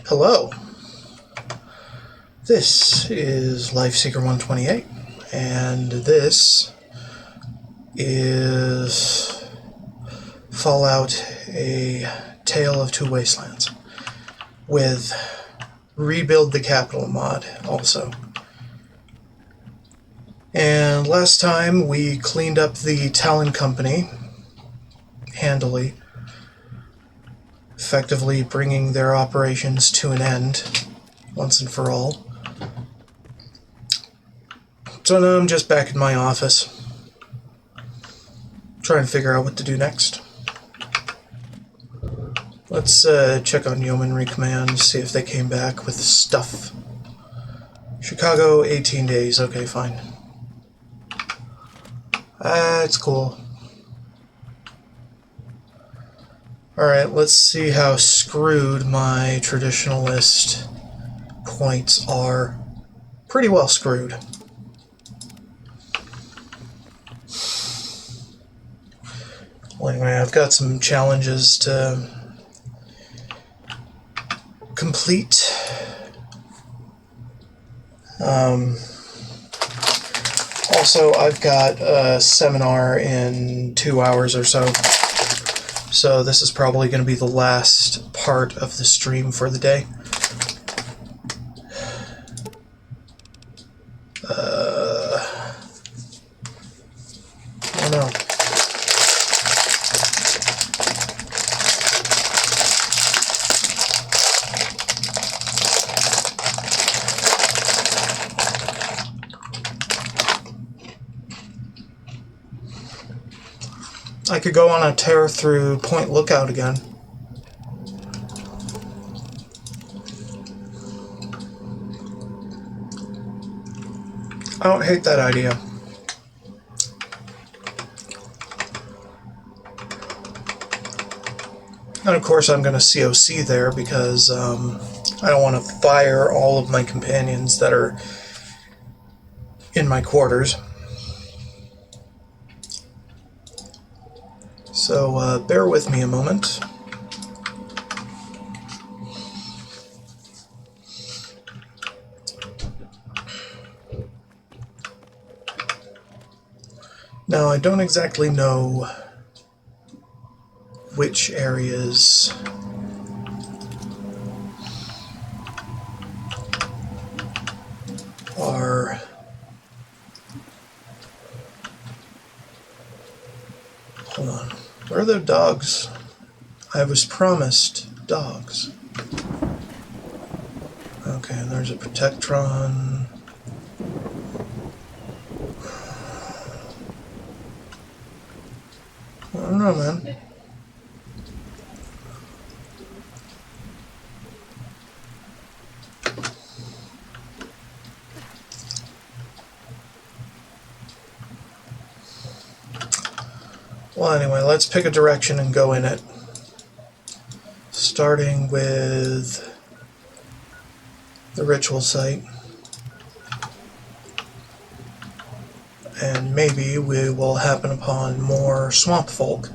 Hello, this is Lifeseeker 128, and this is Fallout: A Tale of Two Wastelands, with Rebuild the Capital mod also. And last time we cleaned up the Talon Company handily, effectively bringing their operations to an end once and for all. So now I'm just back in my office, trying to figure out what to do next. Let's check on Yeomanry Command, see if they came back with stuff. Chicago, 18 days. Okay, fine. It's cool. Alright, let's see how screwed my traditionalist points are. Pretty well screwed. Well, anyway, I've got some challenges to complete. Also, I've got a seminar in 2 hours or so. So this is probably going to be the last part of the stream for the day. I don't know. I could go on a tear through Point Lookout again. I don't hate that idea. And of course I'm going to COC there because I don't want to fire all of my companions that are in my quarters. So bear with me a moment. Now, I don't exactly know which areas are hold on. Where are the dogs? I was promised dogs. Okay, and there's a Protectron. I don't know, man. Well, anyway, let's pick a direction and go in it. Starting with the ritual site. And maybe we will happen upon more swamp folk.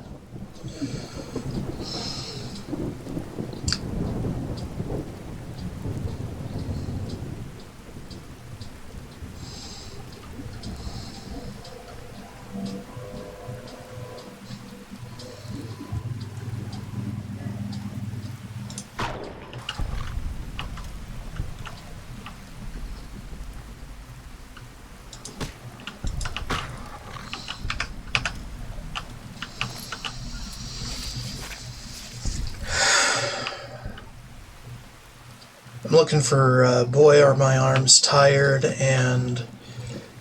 I'm looking for Boy Are My Arms Tired and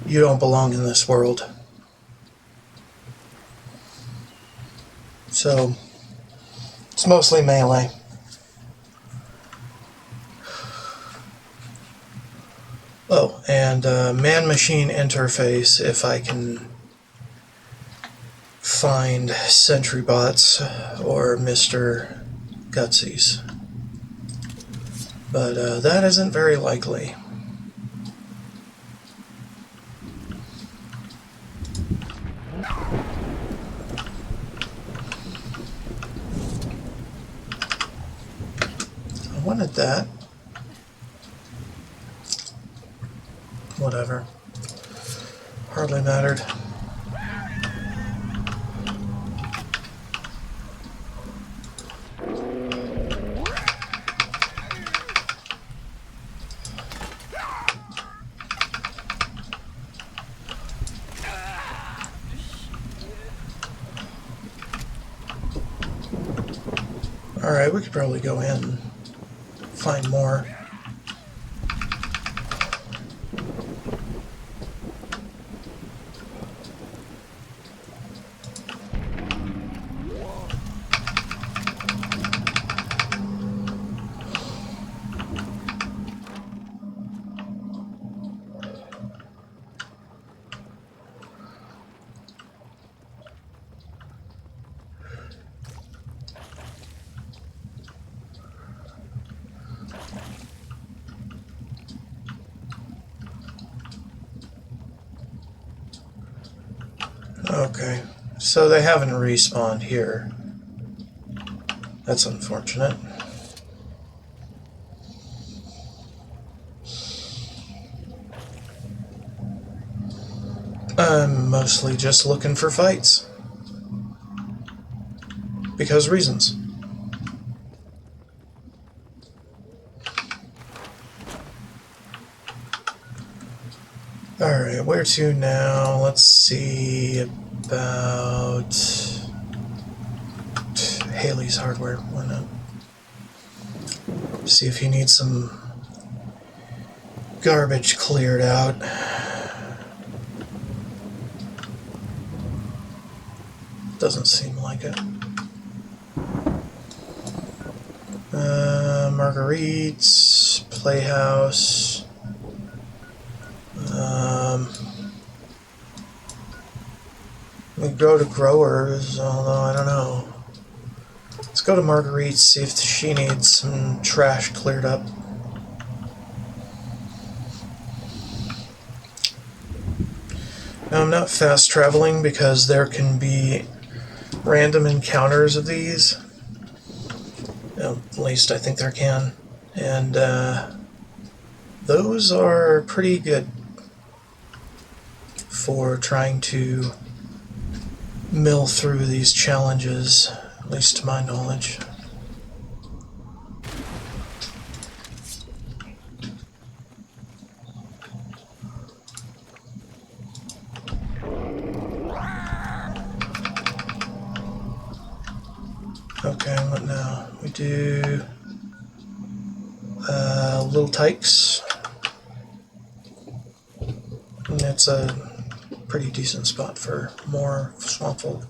You Don't Belong in This World. So, it's mostly melee. Oh, and man-machine interface if I can find sentry bots or Mr. Gutsies. But that isn't very likely. I wanted that. whatever. Hardly mattered. Alright, we could probably go in and find more. Okay, so they haven't respawned here. That's unfortunate. I'm mostly just looking for fights. Because reasons. Alright, where to now? Let's see about Haley's Hardware. Why not? See if he needs some garbage cleared out. Doesn't seem like it. Marguerite's Playhouse. We go to Growers, although I don't know. Let's go to Marguerite's, see if she needs some trash cleared up. Now, I'm not fast traveling because there can be random encounters of these. At least I think there can. And those are pretty good for trying to mill through these challenges, at least to my knowledge. Okay, what now? We do Little Tykes. And it's a pretty decent spot for more swamp folk.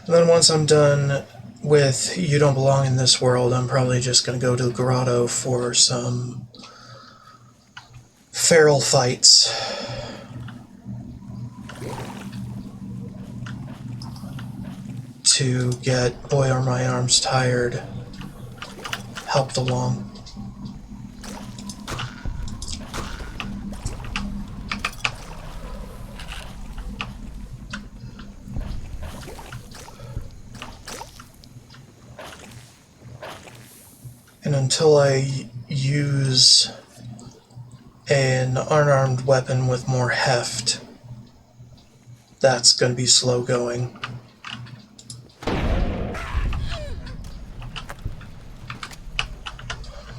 And then once I'm done with You Don't Belong in This World, I'm probably just going to go to the grotto for some feral fights. To get Boy Are My Arms Tired helped along. And until I use an unarmed weapon with more heft, that's going to be slow going.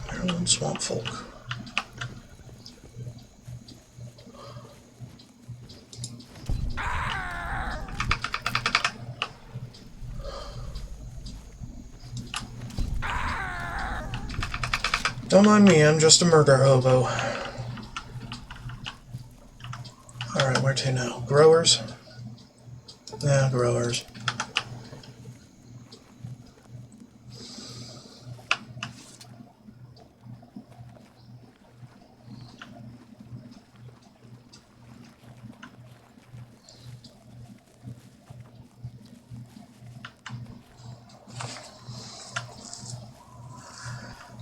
Maryland Swamp Folk. Don't mind me, I'm just a murder hobo. Alright, where to now? Growers? Yeah, Growers.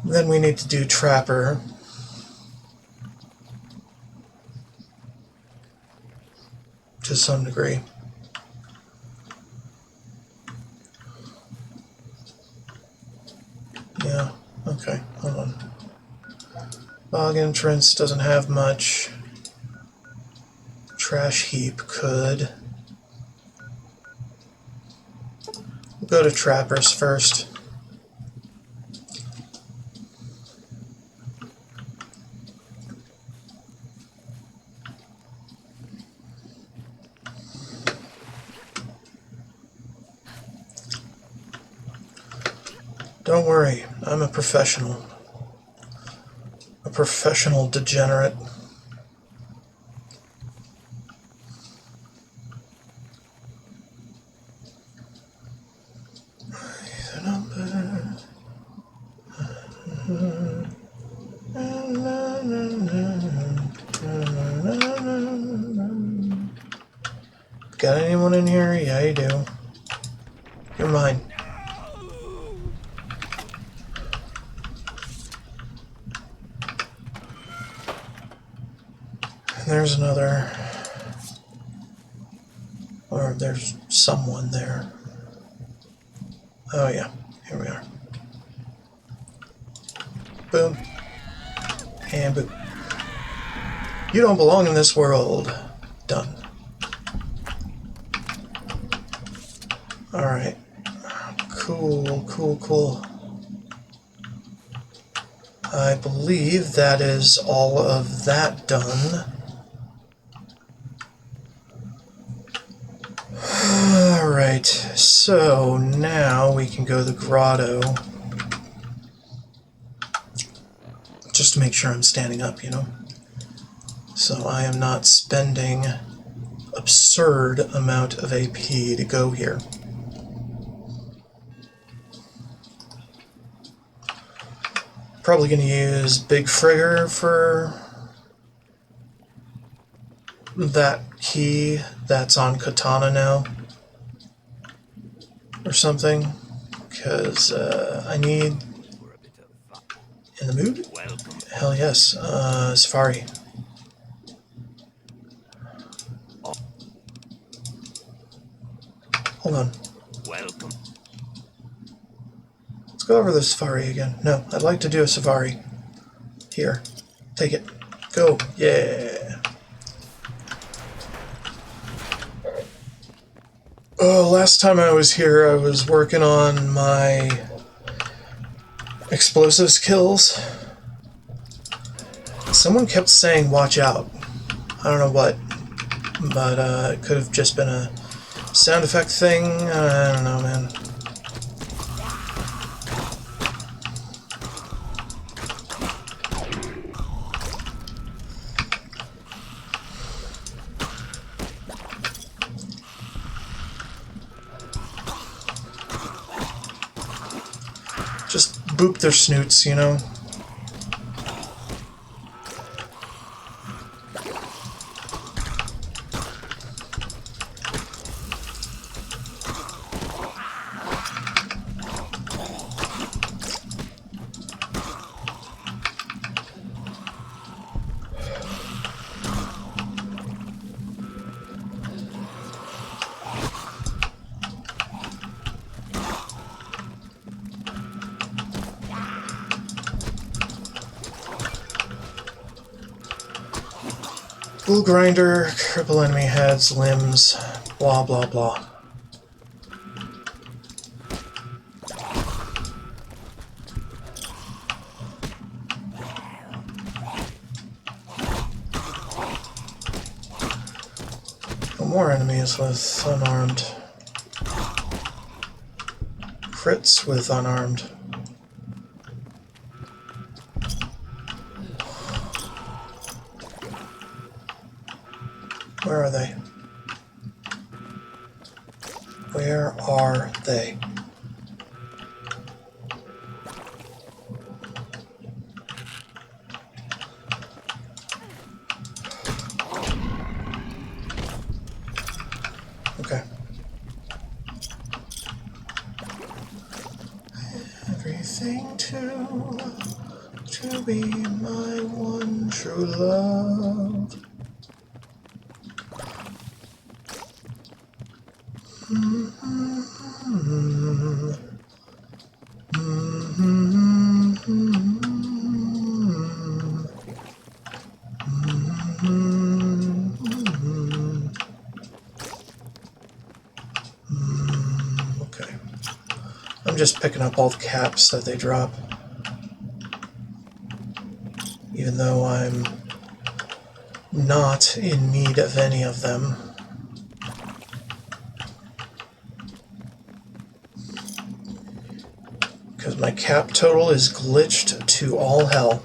Then we need to do Trapper. To some degree. Yeah, okay, hold on. Bog entrance doesn't have much. Trash heap could. We'll go to trappers first. Don't worry, I'm a professional. A professional degenerate. Got anyone in here? Yeah, you do. You're mine. There's another. Or there's someone there. Oh yeah, here we are. Boom. And boom. You don't belong in this world. Done. Alright. Cool, cool, cool. I believe that is all of that done. Alright, so now we can go to the grotto. Just to make sure I'm standing up, you know? So I am not spending absurd amount of AP to go here. Probably going to use Big Frigger for that key that's on Katana now. Or something. Because I need... In the mood? Hell yes. Safari. Hold on. Welcome. Let's go over the safari again. No, I'd like to do a safari. Here. Take it. Go. Yeah. Oh, last time I was here, I was working on my explosives kills. Someone kept saying, watch out. I don't know what, but it could have just been a sound effect thing. I don't know, man. Just boop their snoots, you know? Bull grinder, cripple enemy heads, limbs, blah blah blah. No more enemies with unarmed. Crits with unarmed. Where are they? Where are they? Okay. Everything to be my one true love. I'm just picking up all the caps that they drop, even though I'm not in need of any of them. Because my cap total is glitched to all hell.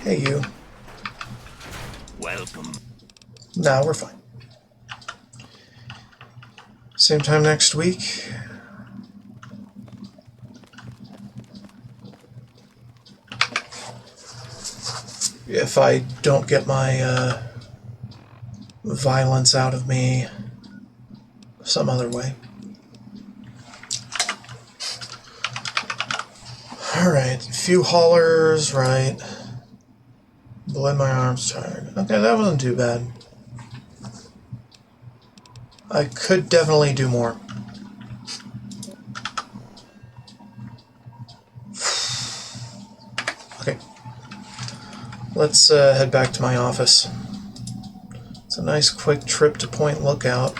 Hey, you. Welcome. Nah, we're fine. Same time next week. If I don't get my violence out of me some other way. Alright, few haulers, right. Boy, my arm's tired. Okay, that wasn't too bad. I could definitely do more. Okay. Let's head back to my office. It's a nice quick trip to Point Lookout.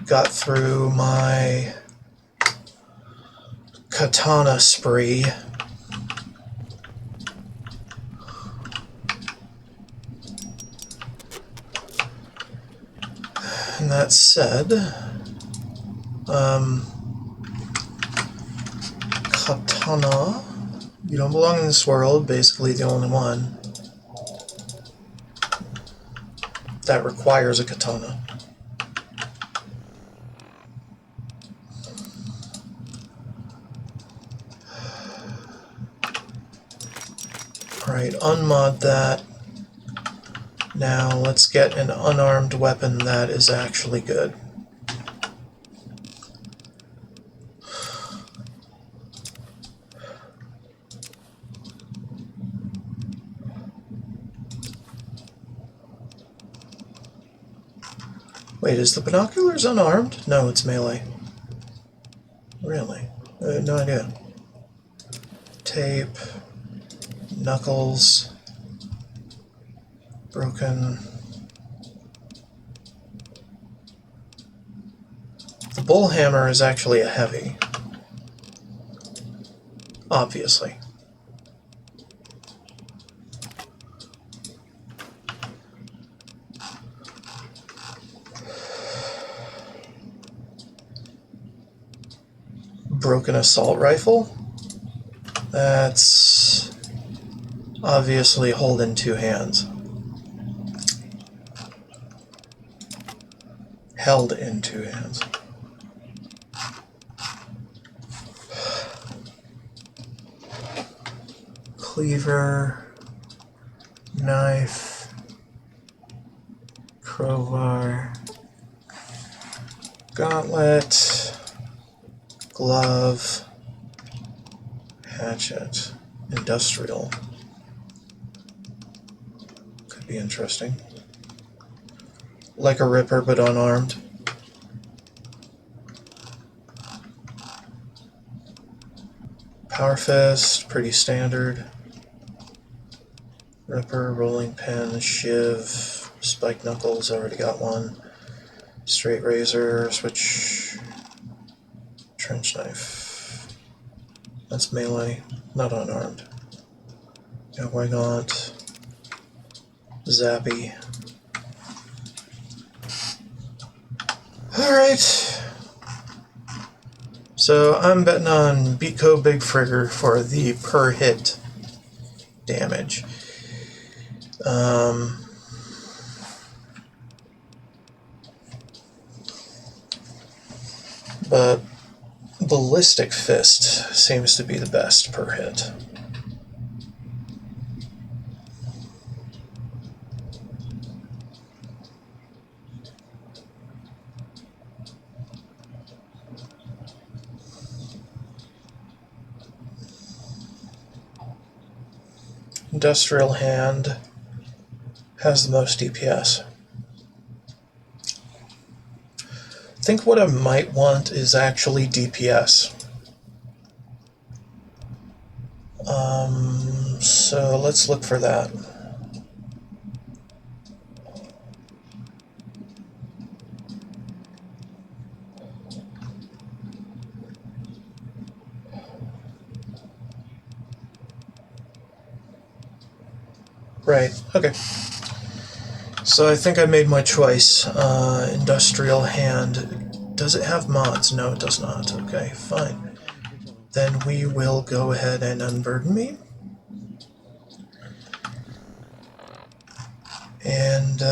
Got through my katana spree. And that said, katana, you don't belong in this world, basically the only one that requires a katana. Alright, unmod that. Now let's get an unarmed weapon that is actually good. Wait, is the binoculars unarmed? No, it's melee. Really? I had no idea. Tape. Knuckles. Broken. The bullhammer is actually a heavy. Obviously. Broken assault rifle. That's obviously holding two hands. Held in two hands. Cleaver. Knife. Crowbar. Gauntlet. Glove. Hatchet. Industrial. Could be interesting. Like a Ripper, but unarmed. Power Fist, pretty standard. Ripper, Rolling Pin, Shiv, Spike Knuckles, already got one. Straight Razor, Switch, Trench Knife. That's melee, not unarmed. Cowboy Gaunt, Zappy. Alright. So I'm betting on Beatco Big Frigger for the per hit damage. But Ballistic Fist seems to be the best per hit. Industrial Hand has the most DPS. I think what I might want is actually DPS. So let's look for that. Right, okay. So I think I made my choice. Industrial hand. Does it have mods? No, it does not. Okay, fine. Then we will go ahead and unburden me. And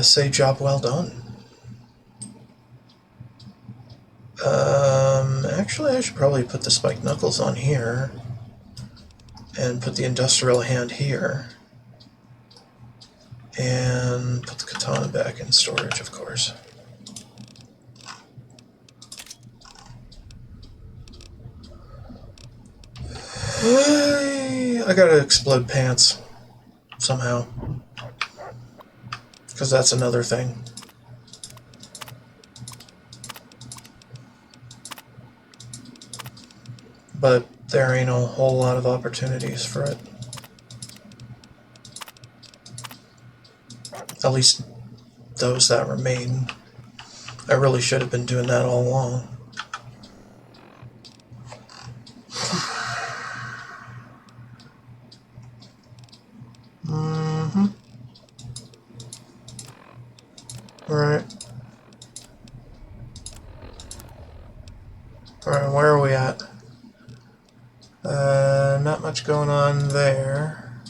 say job well done. Actually, I should probably put the spiked knuckles on here. And put the industrial hand here. And put the katana back in storage, of course. I gotta explode pants. Somehow. Because that's another thing. But there ain't a whole lot of opportunities for it. At least those that remain. I really should have been doing that all along. Alright. Alright, where are we at? Not much going on there.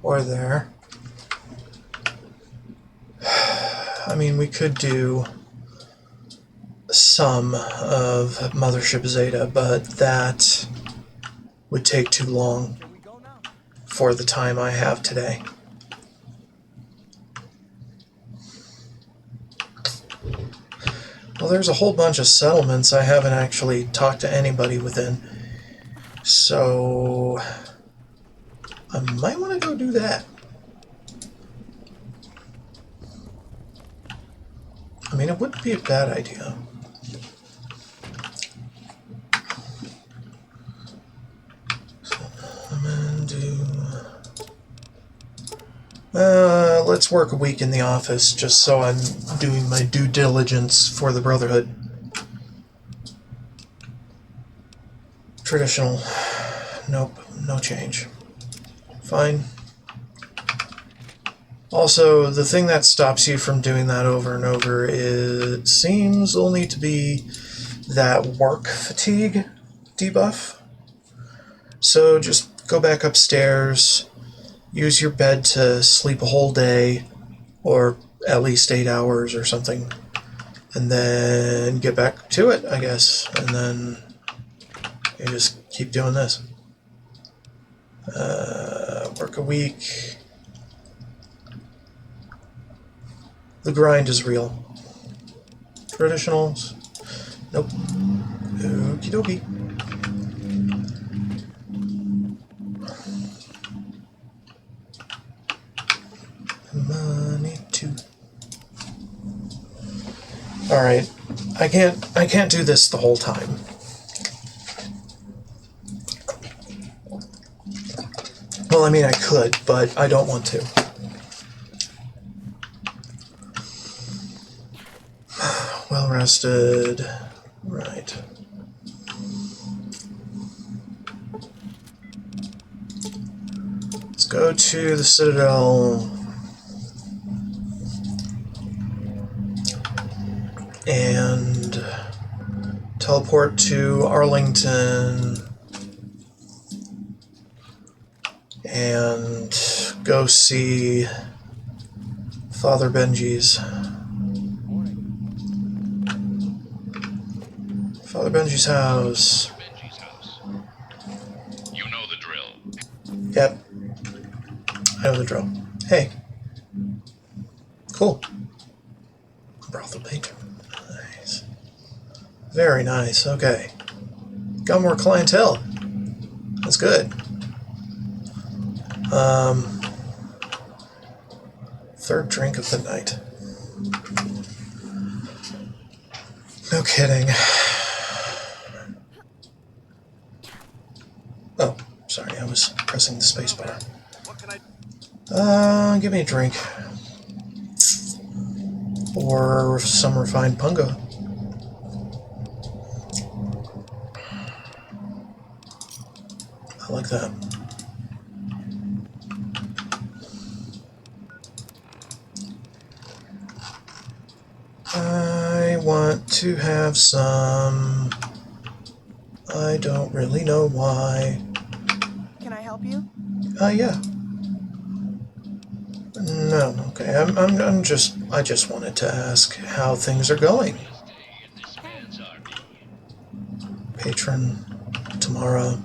Or there. I mean, we could do some of Mothership Zeta, but that would take too long for the time I have today. Well, there's a whole bunch of settlements I haven't actually talked to anybody within, so I might want to go do that. I mean, it wouldn't be a bad idea. So I'm gonna do... let's work a week in the office just so I'm doing my due diligence for the Brotherhood. Traditional. Nope, no change. Fine. Also, the thing that stops you from doing that over and over, it seems only to be that work fatigue debuff. So just go back upstairs, use your bed to sleep a whole day, or at least 8 hours or something, and then get back to it, I guess, and then you just keep doing this. Work a week. The grind is real. Traditionals? Nope. Okie dokie. Money too. Alright. I can't do this the whole time. Well, I mean I could, but I don't want to. Well rested. Right. Let's go to the Citadel and teleport to Arlington and go see Father Benji's. Father Benji's house. You know the drill. Yep. I know the drill. Hey. Cool. Brothel patron. Nice. Very nice. Okay. Got more clientele. That's good. Third drink of the night. No kidding. Oh, sorry, I was pressing the space bar. Give me a drink. Or some refined punga. I like that. to have some. I don't really know why. Can I help you? Yeah. No, okay. I just wanted to ask how things are going. Patron, Tamara,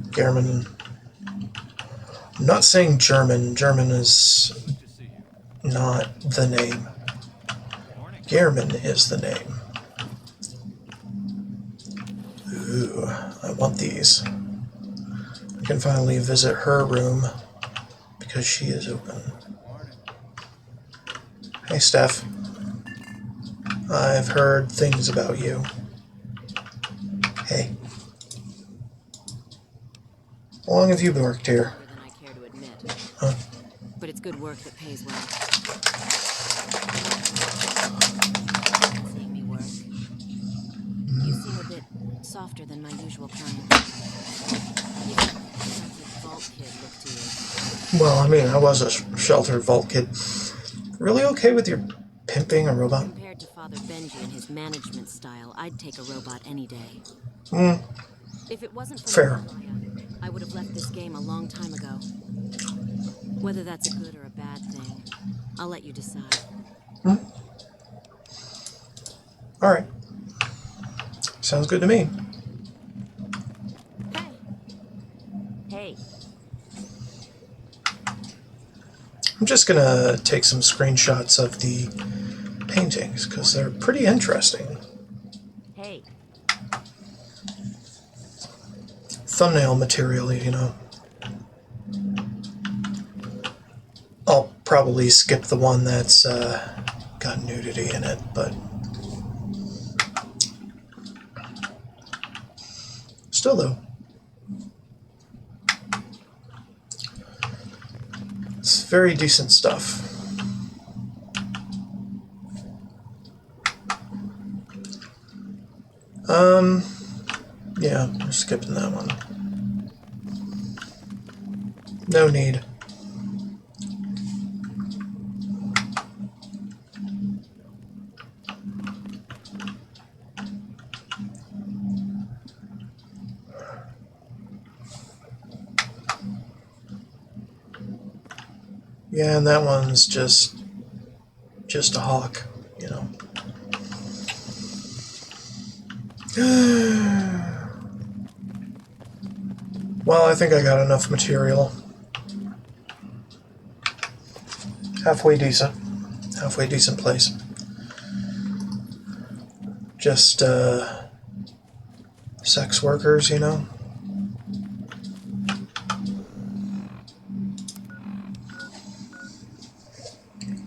Gehrman. I'm not saying German. German is not the name. Gehrman is the name. Ooh, I want these. I can finally visit her room because she is open. Hey, Steph. I've heard things about you. Hey. How long have you worked here? Longer than I care to admit. Huh? But it's good work that pays well. Seeing me work. You seem a bit softer than my usual kind. Even the vault kid look to you. Well, I mean, I was a sheltered vault kid. Really okay with your pimping a robot? Compared to Father Benji and his management style, I'd take a robot any day. If it wasn't for Fair. Maya, I would have left this game a long time ago. Whether that's a good or a bad thing, I'll let you decide. Alright. Sounds good to me. Hey. I'm just gonna take some screenshots of the paintings, because they're pretty interesting. Hey. Thumbnail material, you know. I'll probably skip the one that's got nudity in it, but still though. It's very decent stuff. Yeah, we're skipping that one. No need. Yeah, and that one's just a hawk, you know. Well, I think I got enough material. Halfway decent place. Just, sex workers, you know?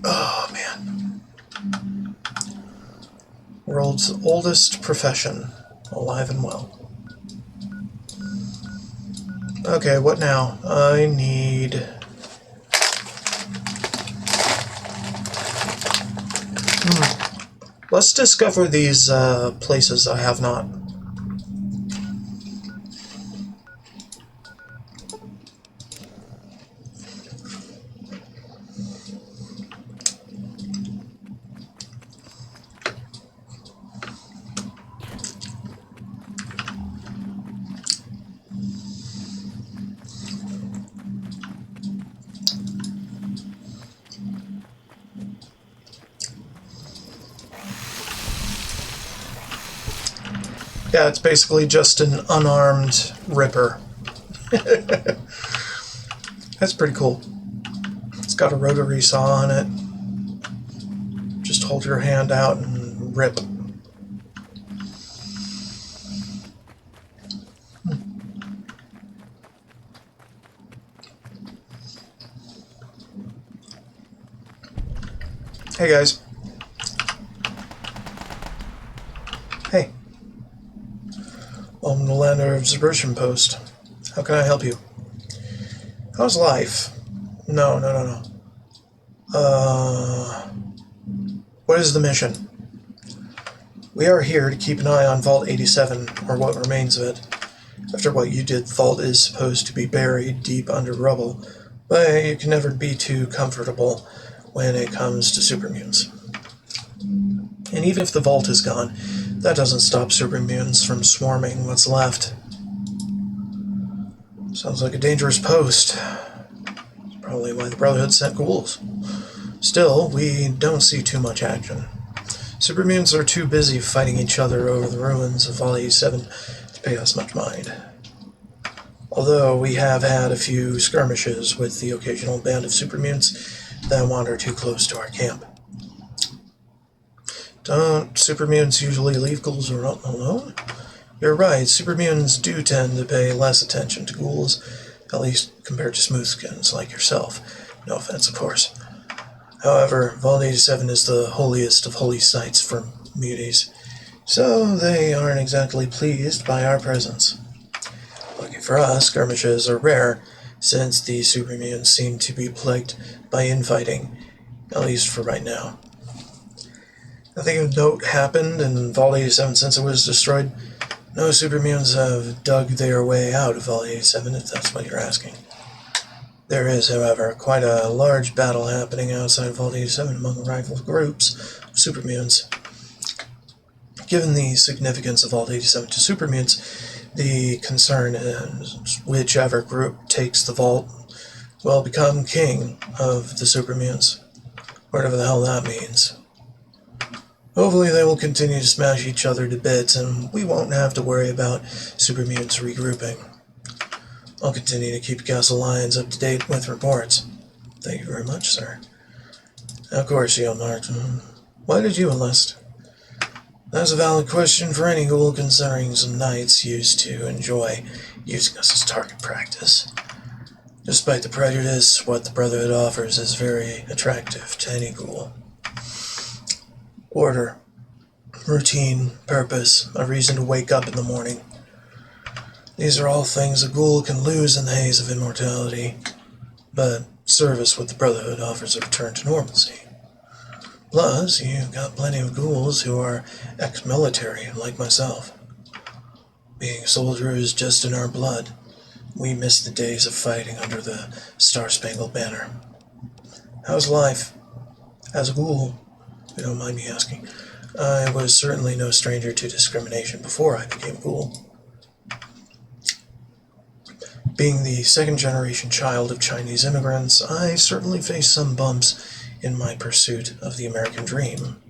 Oh, man. World's oldest profession, alive and well. Okay, what now? I need... Let's discover these places I have not. Yeah, it's basically just an unarmed Ripper. That's pretty cool. It's got a rotary saw on it. Just hold your hand out and rip. Hey guys. Hey. Welcome to Land Observation Post. How can I help you? How's life? No. What is the mission? We are here to keep an eye on Vault 87, or what remains of it. After what you did, the vault is supposed to be buried deep under rubble, but you can never be too comfortable when it comes to supermutants. And even if the vault is gone, that doesn't stop supermutants from swarming what's left. Sounds like a dangerous post. Probably why the Brotherhood sent ghouls. Still, we don't see too much action. Supermutants are too busy fighting each other over the ruins of Vault 87 to pay us much mind. Although we have had a few skirmishes with the occasional band of supermutants that wander too close to our camp. Don't supermutants usually leave ghouls alone? You're right, supermutants do tend to pay less attention to ghouls, at least compared to smoothskins like yourself. No offense, of course. However, Vault 87 is the holiest of holy sites for muties, so they aren't exactly pleased by our presence. Lucky for us, skirmishes are rare, since the supermutants seem to be plagued by infighting, at least for right now. Nothing of note happened in Vault 87 since it was destroyed. No supermutants have dug their way out of Vault 87, if that's what you're asking. There is, however, quite a large battle happening outside Vault 87 among rival groups of supermutants. Given the significance of Vault 87 to supermutants, the concern is whichever group takes the vault will become king of the supermutants, whatever the hell that means. Hopefully they will continue to smash each other to bits, and we won't have to worry about supermutants regrouping. I'll continue to keep Castle Lions up to date with reports. Thank you very much, sir. Of course, Martin. Why did you enlist? That's a valid question for any ghoul, considering some knights used to enjoy using us as target practice. Despite the prejudice, what the Brotherhood offers is very attractive to any ghoul. Order, routine, purpose, a reason to wake up in the morning. These are all things a ghoul can lose in the haze of immortality, but service with the Brotherhood offers a return to normalcy. Plus, you've got plenty of ghouls who are ex-military, like myself. Being a soldier is just in our blood. We miss the days of fighting under the Star-Spangled Banner. How's life? As a ghoul, if you don't mind me asking. I was certainly no stranger to discrimination before I became a ghoul. Being the second-generation child of Chinese immigrants, I certainly faced some bumps in my pursuit of the American dream.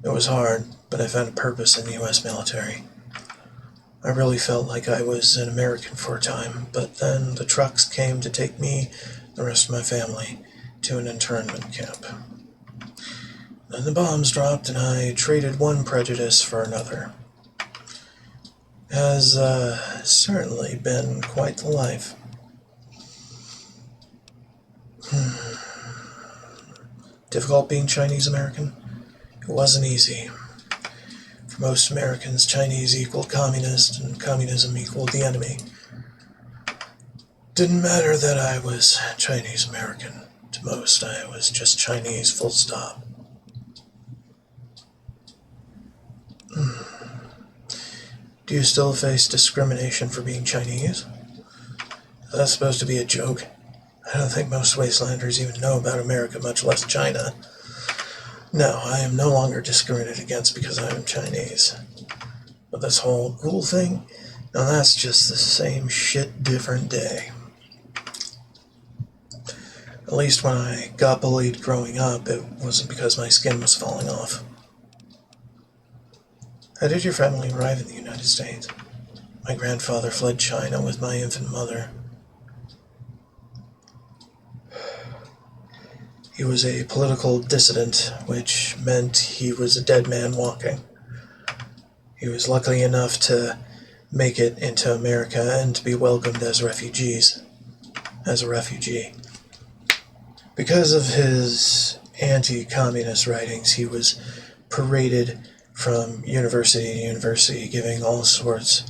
It was hard, but I found a purpose in the U.S. military. I really felt like I was an American for a time, but then the trucks came to take me, the rest of my family, to an internment camp. Then the bombs dropped, and I traded one prejudice for another. Has certainly been quite the life. Difficult being Chinese American? It wasn't easy. For most Americans, Chinese equaled communist, and communism equaled the enemy. Didn't matter that I was Chinese American. To most, I was just Chinese, full stop. Do you still face discrimination for being Chinese? That's supposed to be a joke. I don't think most wastelanders even know about America, much less China. No, I am no longer discriminated against because I am Chinese. But this whole ghoul thing, now that's just the same shit, different day. At least when I got bullied growing up, it wasn't because my skin was falling off. How did your family arrive in the United States? My grandfather fled China with my infant mother. He was a political dissident, which meant he was a dead man walking. He was lucky enough to make it into America and to be welcomed as a refugee. Because of his anti-communist writings, he was paraded from university to university, giving all sorts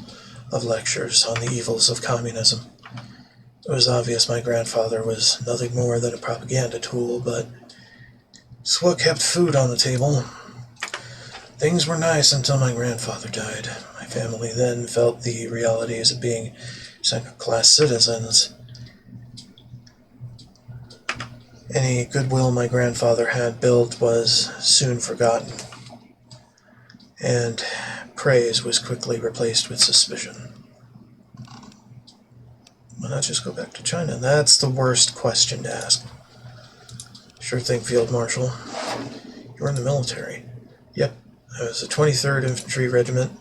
of lectures on the evils of communism. It was obvious my grandfather was nothing more than a propaganda tool, but it's what kept food on the table. Things were nice until my grandfather died. My family then felt the realities of being second-class citizens. Any goodwill my grandfather had built was soon forgotten. and praise was quickly replaced with suspicion. Why not just go back to China? That's the worst question to ask. Sure thing, Field Marshal. You were in the military. Yep, I was the 23rd Infantry Regiment.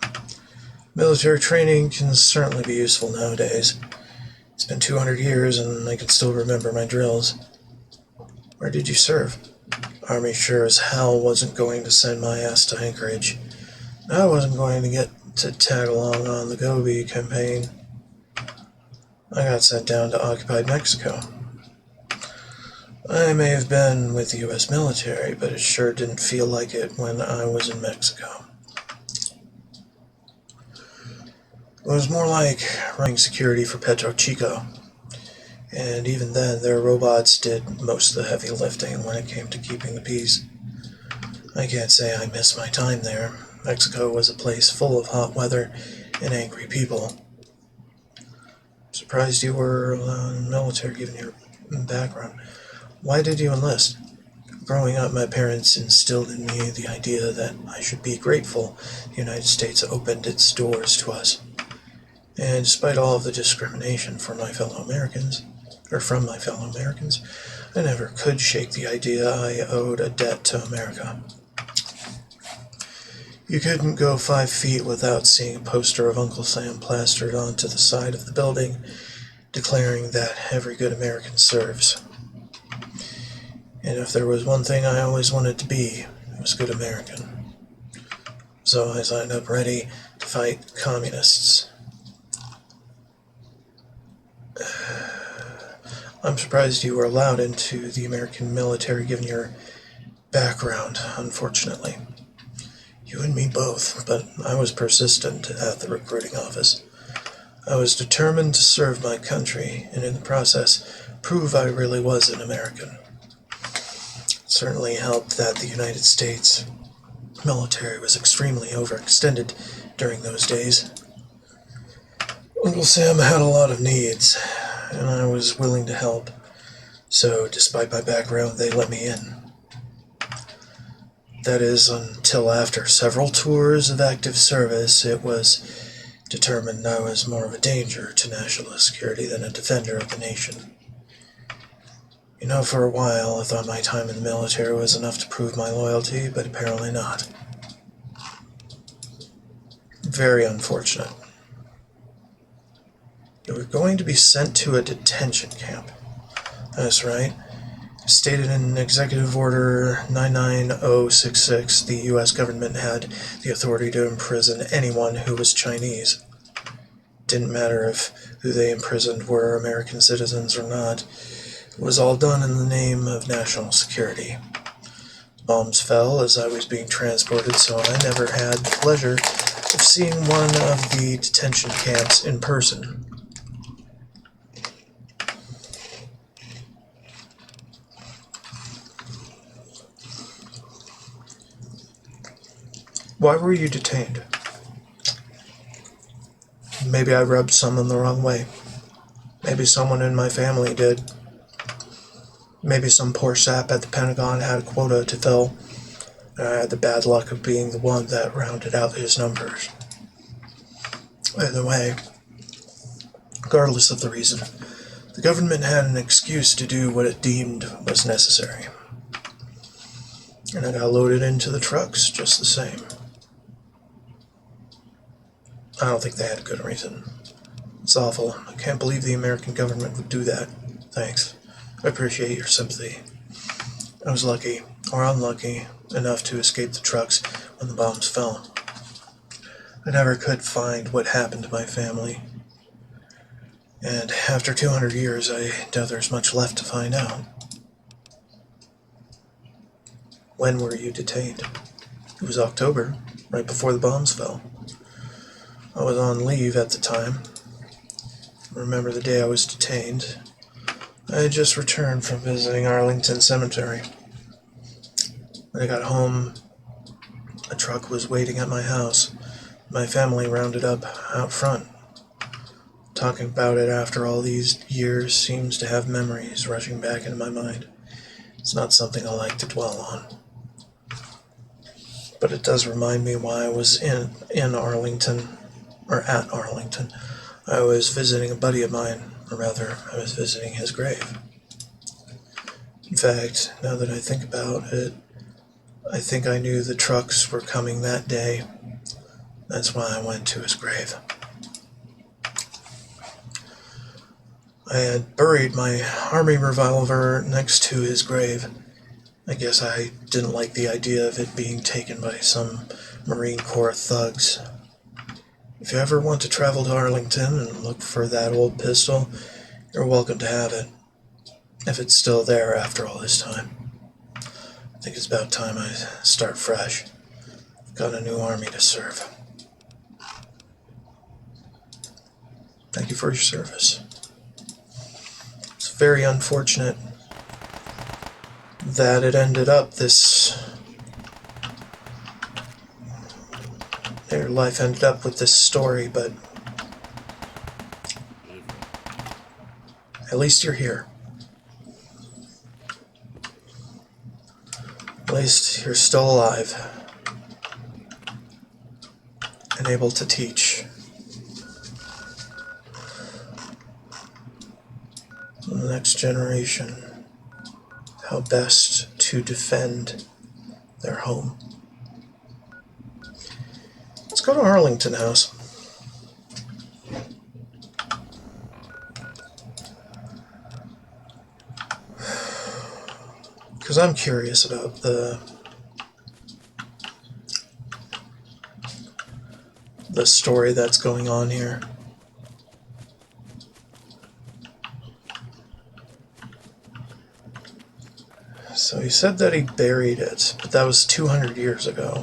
Military training can certainly be useful nowadays. It's been 200 years and I can still remember my drills. Where did you serve? Army sure as hell wasn't going to send my ass to Anchorage. I wasn't going to get to tag along on the Gobi campaign. I got sent down to occupied Mexico. I may have been with the U.S. military, but it sure didn't feel like it when I was in Mexico. It was more like running security for Petro Chico, and even then their robots did most of the heavy lifting when it came to keeping the peace. I can't say I miss my time there. Mexico was a place full of hot weather and angry people. Surprised you were in the military given your background. Why did you enlist? Growing up, my parents instilled in me the idea that I should be grateful the United States opened its doors to us. And despite all of the discrimination from my fellow Americans, I never could shake the idea I owed a debt to America. You couldn't go 5 feet without seeing a poster of Uncle Sam plastered onto the side of the building, declaring that every good American serves. And if there was one thing I always wanted to be, it was a good American. So I signed up ready to fight communists. I'm surprised you were allowed into the American military given your background, unfortunately. You and me both, but I was persistent at the recruiting office. I was determined to serve my country, and in the process, prove I really was an American. It certainly helped that the United States military was extremely overextended during those days. Uncle Sam had a lot of needs, and I was willing to help, so despite my background, they let me in. That is, until after several tours of active service, it was determined I was more of a danger to national security than a defender of the nation. You know, for a while, I thought my time in the military was enough to prove my loyalty, but apparently not. Very unfortunate. You were going to be sent to a detention camp. That's right. Stated in Executive Order 99066, the U.S. government had the authority to imprison anyone who was Chinese. Didn't matter if who they imprisoned were American citizens or not. It was all done in the name of national security. Bombs fell as I was being transported, so I never had the pleasure of seeing one of the detention camps in person. Why were you detained? Maybe I rubbed someone the wrong way. Maybe someone in my family did. Maybe some poor sap at the Pentagon had a quota to fill, and I had the bad luck of being the one that rounded out his numbers. Either way, regardless of the reason, the government had an excuse to do what it deemed was necessary. And I got loaded into the trucks just the same. I don't think they had a good reason. It's awful. I can't believe the American government would do that. Thanks. I appreciate your sympathy. I was lucky, or unlucky, enough to escape the trucks when the bombs fell. I never could find what happened to my family. And after 200 years, I doubt there's much left to find out. When were you detained? It was October, right before the bombs fell. I was on leave at the time. I remember the day I was detained. I had just returned from visiting Arlington Cemetery. When I got home, a truck was waiting at my house. My family rounded up out front. Talking about it after all these years seems to have memories rushing back into my mind. It's not something I like to dwell on. but it does remind me why I was in Arlington, or at Arlington. I was visiting a buddy of mine, or rather, I was visiting his grave. In fact, now that I think about it, I think I knew the trucks were coming that day. That's why I went to his grave. I had buried my army revolver next to his grave. I guess I didn't like the idea of it being taken by some Marine Corps thugs. If you ever want to travel to Arlington and look for that old pistol, you're welcome to have it, if it's still there after all this time. I think it's about time I start fresh. I've got a new army to serve. Thank you for your service. It's very unfortunate that it ended up their life ended up with this story, but at least you're here. At least you're still alive and able to teach the next generation how best to defend their home. Let's go to Arlington House. Because I'm curious about the story that's going on here. So he said that he buried it, but that was 200 years ago.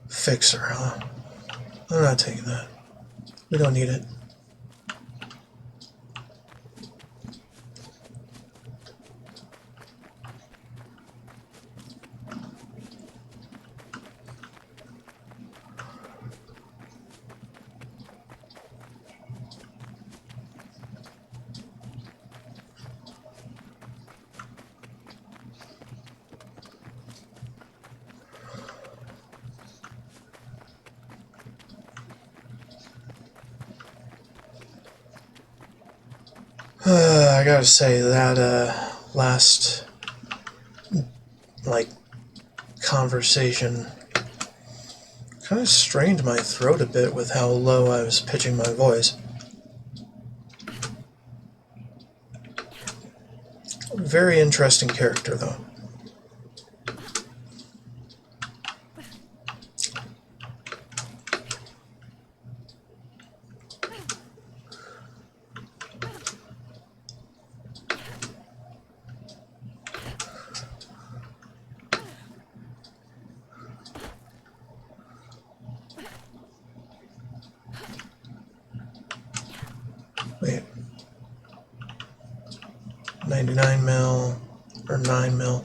Fixer, huh? I'm not taking that. We don't need it. I gotta say that last conversation kind of strained my throat a bit with how low I was pitching my voice. Very interesting character, though. Wait. 99 mil or 9 mil.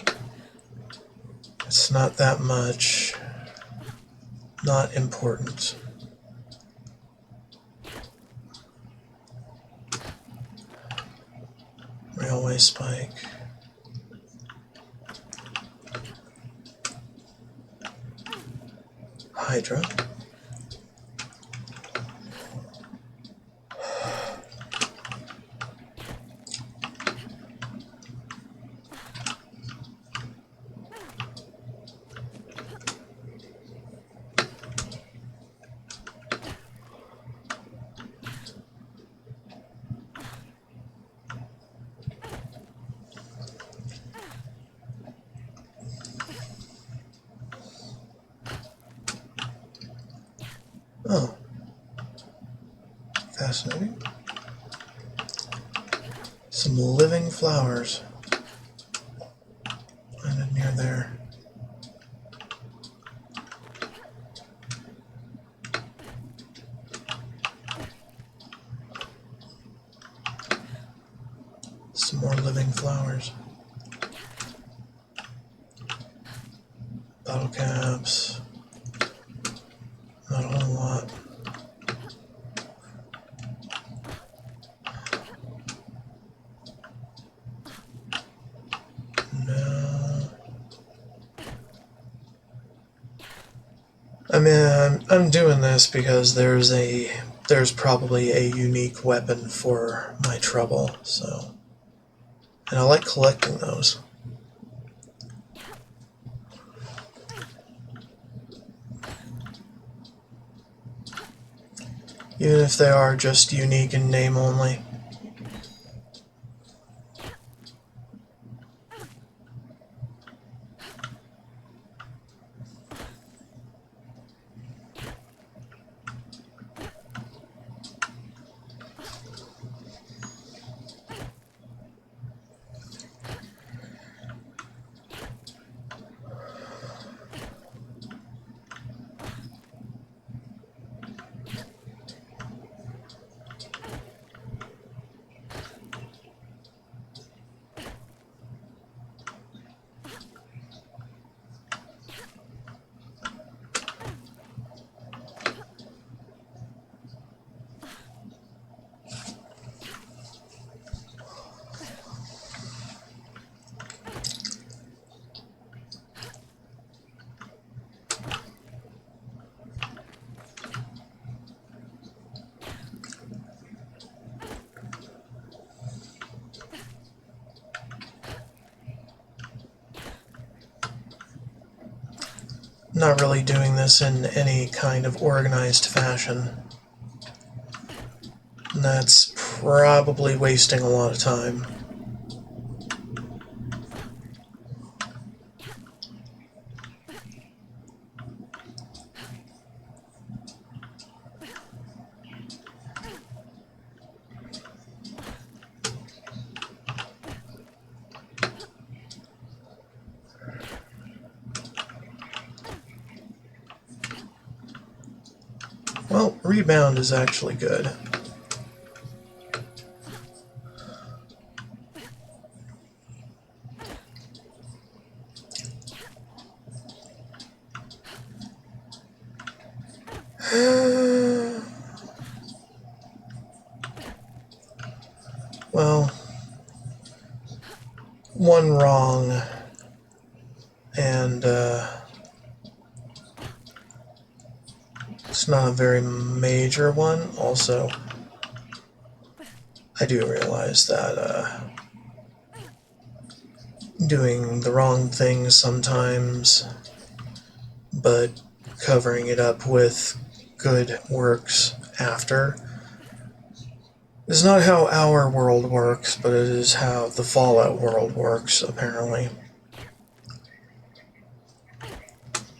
It's not that much. Not important. Railway spike. Hydra. Oh. Fascinating. Some living flowers. More living flowers. Bottle caps. Not a whole lot. No. I mean, I'm doing this because there's probably a unique weapon for my trouble, so. And I like collecting those. Even if they are just unique in name only. Not really doing this in any kind of organized fashion. And that's probably wasting a lot of time. Well, rebound is actually good. Well, one wrong, and it's not a very major one. Also, I do realize that doing the wrong thing sometimes, but covering it up with good works after is not how our world works, but it is how the Fallout world works, apparently.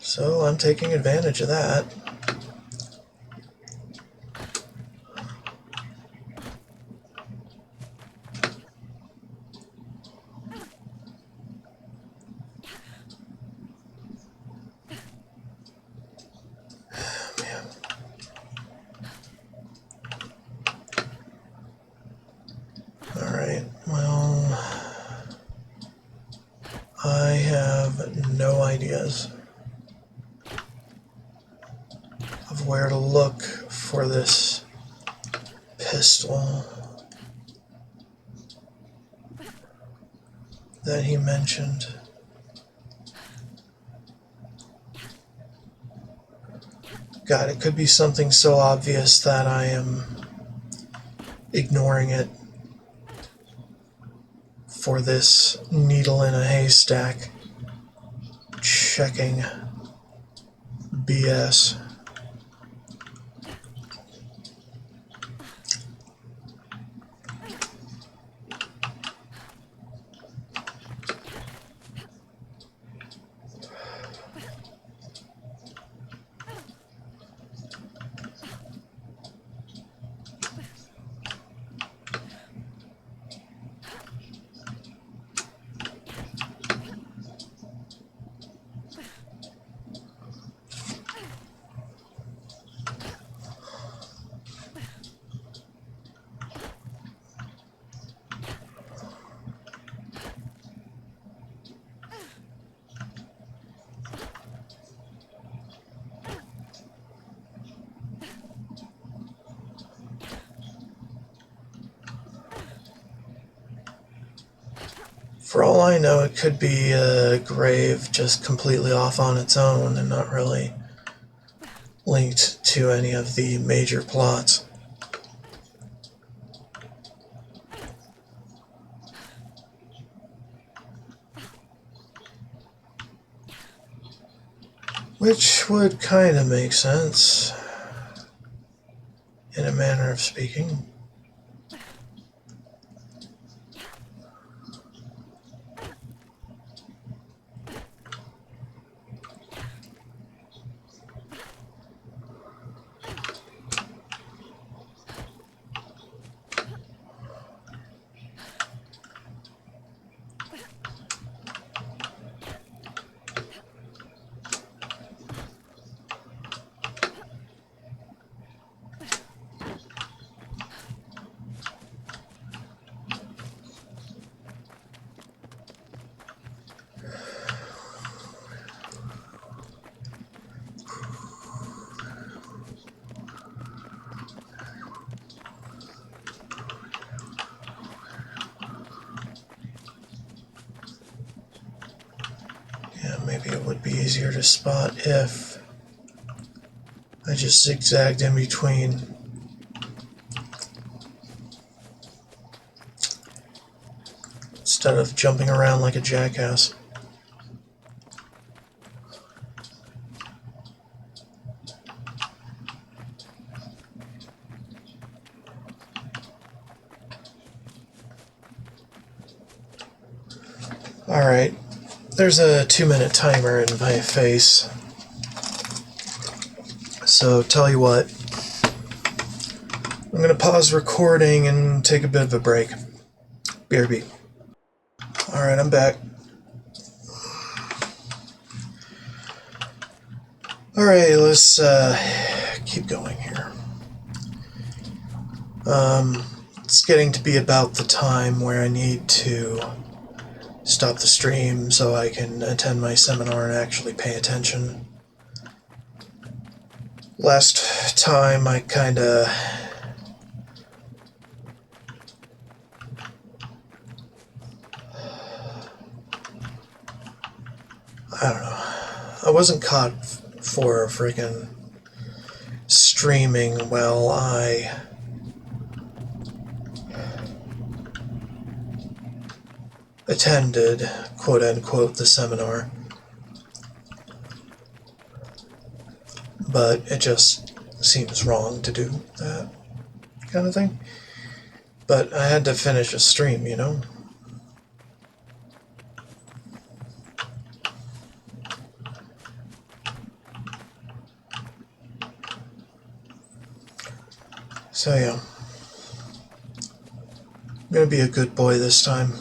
So I'm taking advantage of that. Man. Alright, well, I have no ideas of where to look for this pistol that he mentioned. God, it could be something so obvious that I am ignoring it for this needle in a haystack checking BS. For all I know, it could be a grave just completely off on its own and not really linked to any of the major plots. Which would kind of make sense, in a manner of speaking. Yeah, maybe it would be easier to spot if I just zigzagged in between. Instead of jumping around like a jackass. Alright, there's a 2-minute timer in my face. So tell you what, I'm going to pause recording and take a bit of a break. BRB. Alright, I'm back. Alright, let's keep going here. It's getting to be about the time where I need to stop the stream so I can attend my seminar and actually pay attention. Last time I kinda... I don't know. I wasn't caught for freaking streaming while I attended, quote-unquote, the seminar. But it just seems wrong to do that kind of thing. But I had to finish a stream, you know? So yeah. I'm gonna be a good boy this time.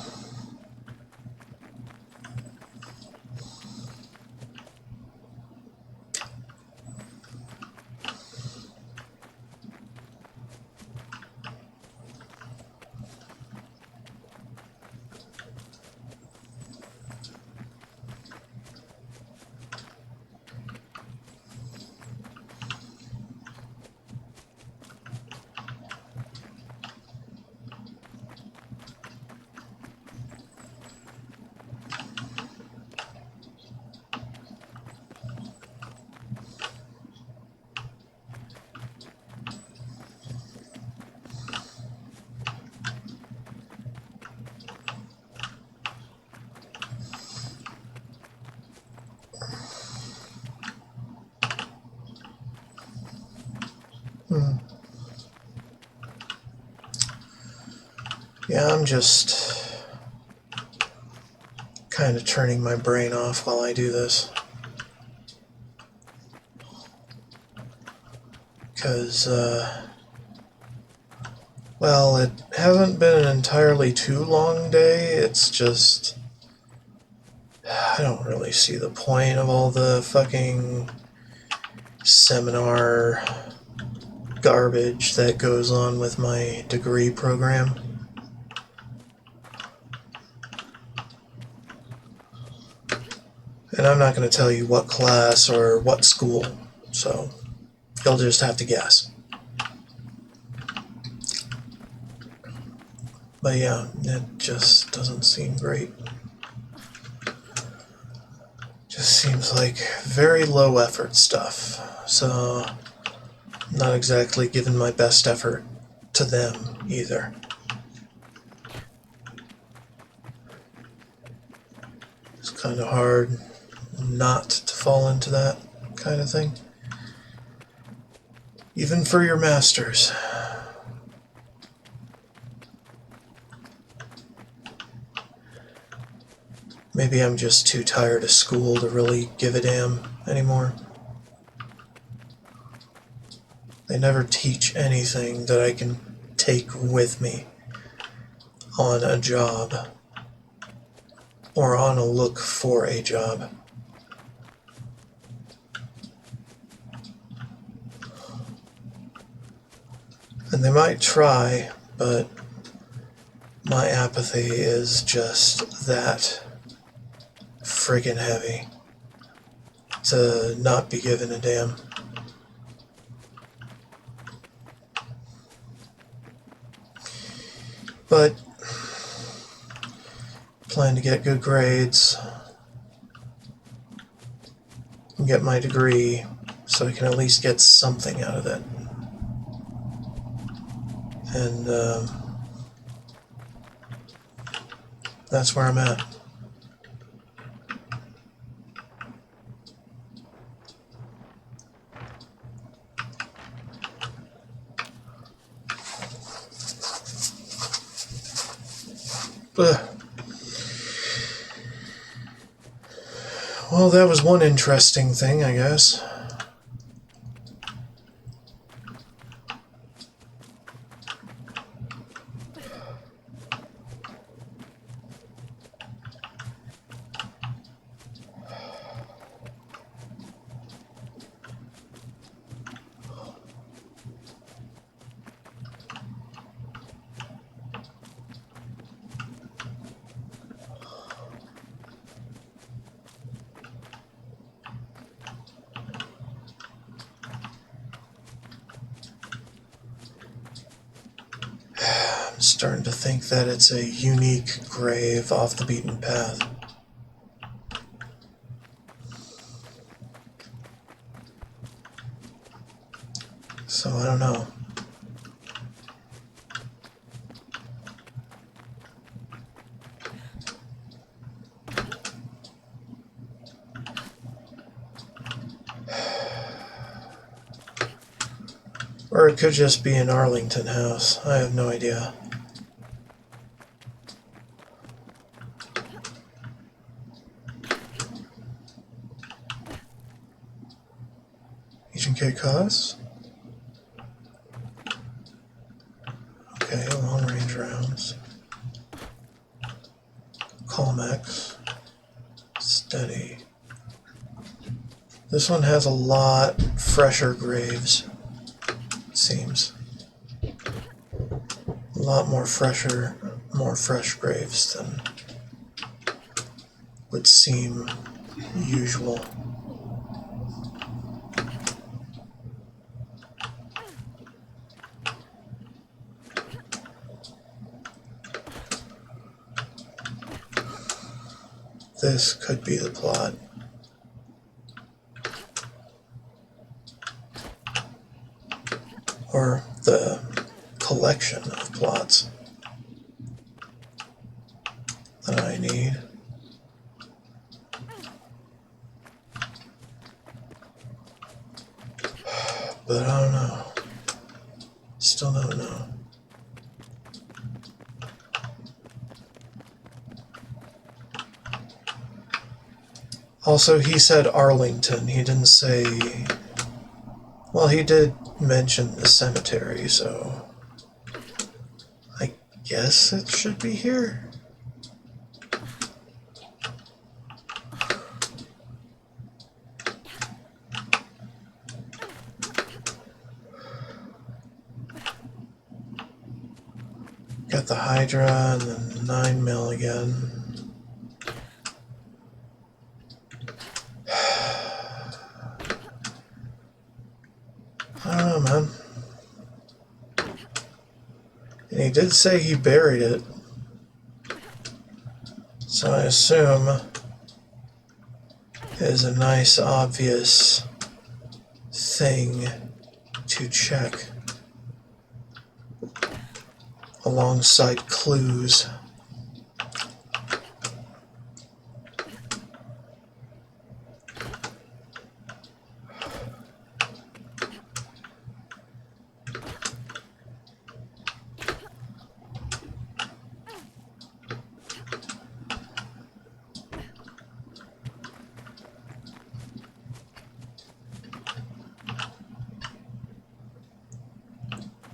Yeah, I'm just kind of turning my brain off while I do this. Because, well, it hasn't been an entirely too long day, it's just... I don't really see the point of all the fucking seminar garbage that goes on with my degree program. And I'm not going to tell you what class or what school, so you'll just have to guess. But yeah, it just doesn't seem great. Just seems like very low effort stuff. So, not exactly giving my best effort to them either. It's kind of hard not to fall into that kind of thing. Even for your masters. Maybe I'm just too tired of school to really give a damn anymore. They never teach anything that I can take with me on a job or on a look for a job. And they might try, but my apathy is just that friggin' heavy to not be given a damn. But plan to get good grades and get my degree so I can at least get something out of it. And that's where I'm at. Ugh. Well, that was one interesting thing, I guess. I'm starting to think that it's a unique grave off the beaten path. So I don't know. Or it could just be an Arlington house. I have no idea. Agent K cause? Okay, long range rounds. Colmex. Steady. This one has a lot fresher graves, it seems. A lot more fresh graves than would seem usual. This could be the plot. Or the collection of plots that I need. But I don't know. Still don't know. Also, he said Arlington. He didn't say... Well, he did mention the cemetery, so... I guess it should be here. Got the Hydra and then 9mm again. I don't know, man. And he did say he buried it, So I assume is a nice, obvious thing to check alongside clues.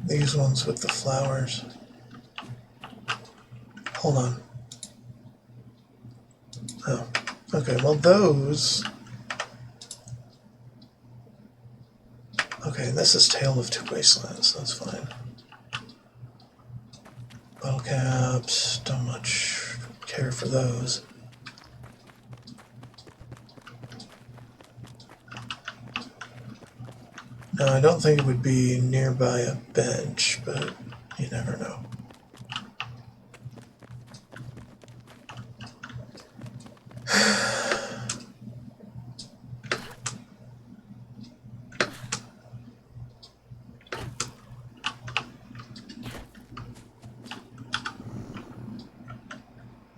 These ones with the flowers. Hold on. Oh, okay, well those... Okay, this is Tale of Two Wastelands, that's fine. Bottle caps, don't much care for those. No, I don't think it would be nearby a bench, but you never know.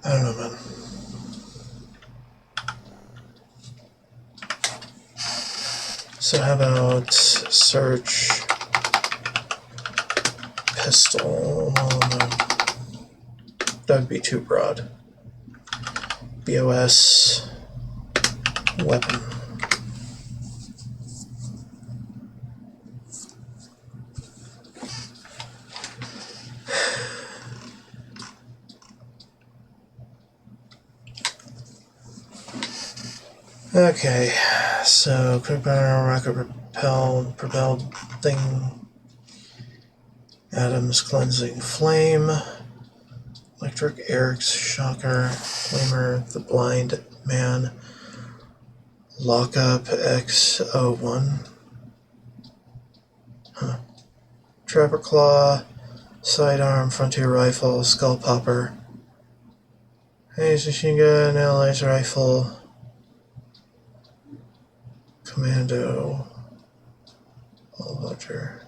I don't know, man. So how about search pistol? Oh, no. That would be too broad. BOS weapon. Okay, so quick burner, rocket propelled thing, Adam's cleansing flame, electric Eric's shocker, flamer, the blind man, lockup X01, trapper claw, sidearm, frontier rifle, skull popper, machine gun, nail laser rifle. Commando, all Roger.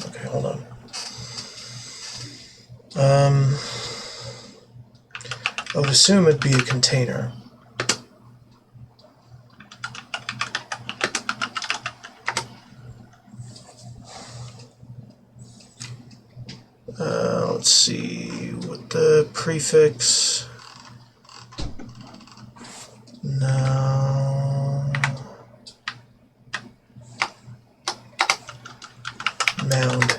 Okay, hold on. I would assume it'd be a container. Let's see what the prefix. No. Mound.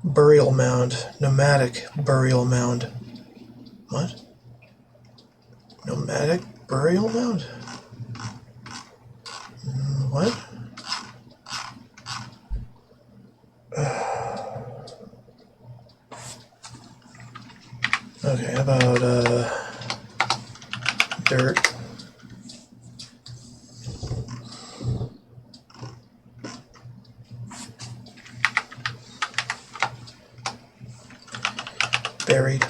Burial mound. Nomadic burial mound. What? Nomadic burial mound? What? Okay, how about dirt? Buried.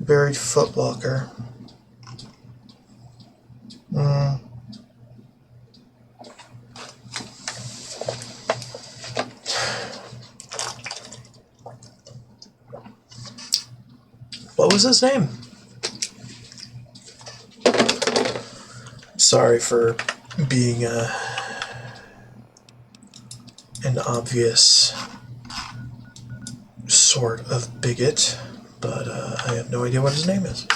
Buried footlocker. What was his name? Sorry for being an obvious sort of bigot, but I have no idea what his name is.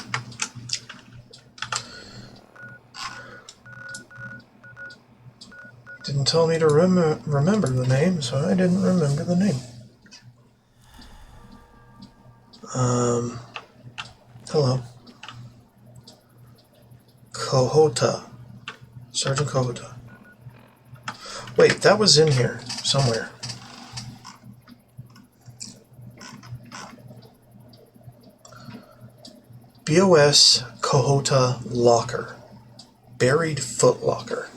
Didn't tell me to remember the name, so I didn't remember the name. Hello. Kohota. Sergeant Kohota. Wait, that was in here somewhere. BOS Kohota locker. Buried foot locker.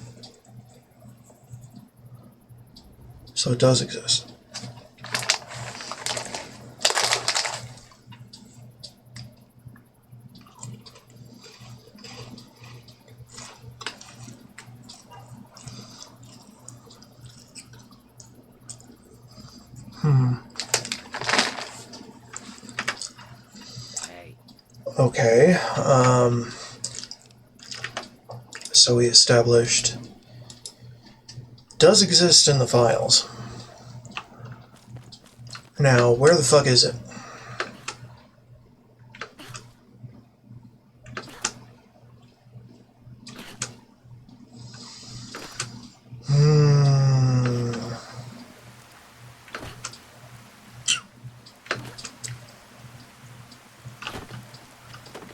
So it does exist. Okay, so we established does exist in the files. Now, where the fuck is it?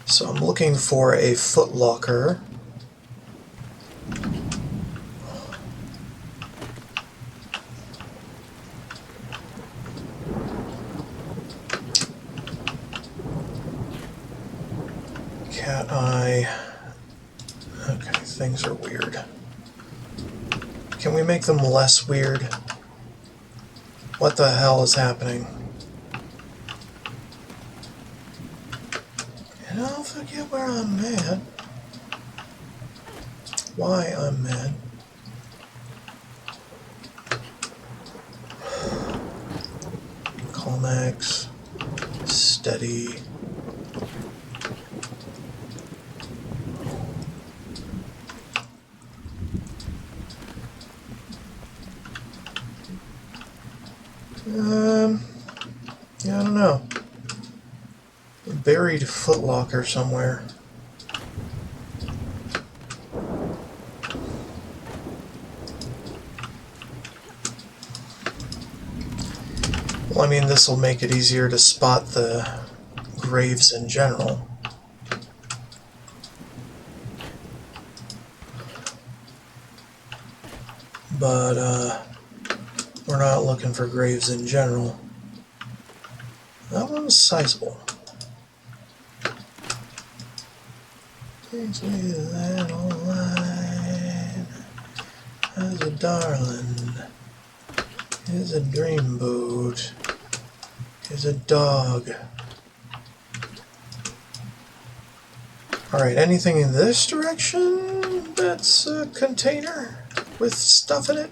So I'm looking for a footlocker. Cat eye. Okay, things are weird. Can we make them less weird? What the hell is happening? And I'll forget where I'm mad. Why I'm mad. Calmax. Steady. Yeah, I don't know. A buried footlocker somewhere. Well, I mean, this will make it easier to spot the graves in general. But, we're not looking for graves in general. That one's sizable. Takes me to that old line as a darling, is a dreamboat, is a dog. Alright, anything in this direction that's a container with stuff in it?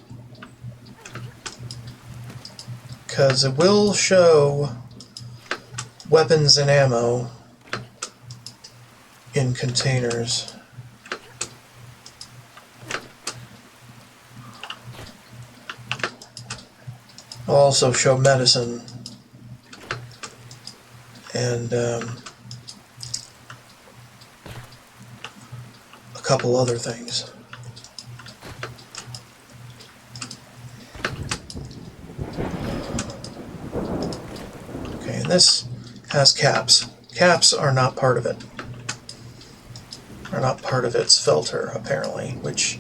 Because it will show weapons and ammo in containers. I'll also show medicine and a couple other things. Okay, and this has caps. Caps are not part of it. Are not part of its filter, apparently, which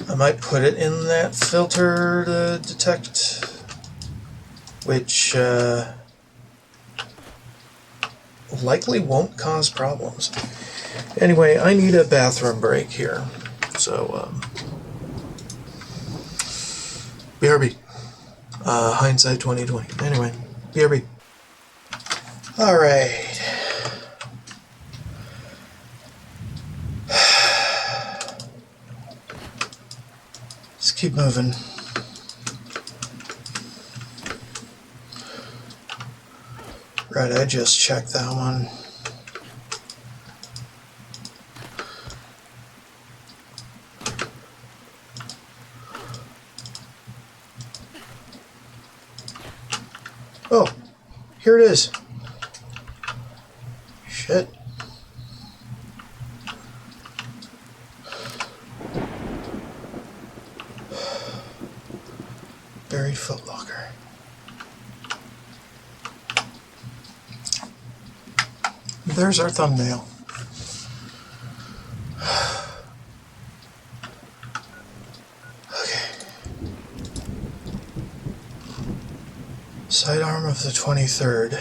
I might put it in that filter to detect, which likely won't cause problems. Anyway, I need a bathroom break here, so BRB. Hindsight 2020. Anyway, BRB. All right. Let's keep moving. Right, I just checked that one. Oh, here it is. Shit. Buried footlocker. There's our thumbnail. Okay. Sidearm of the 23rd.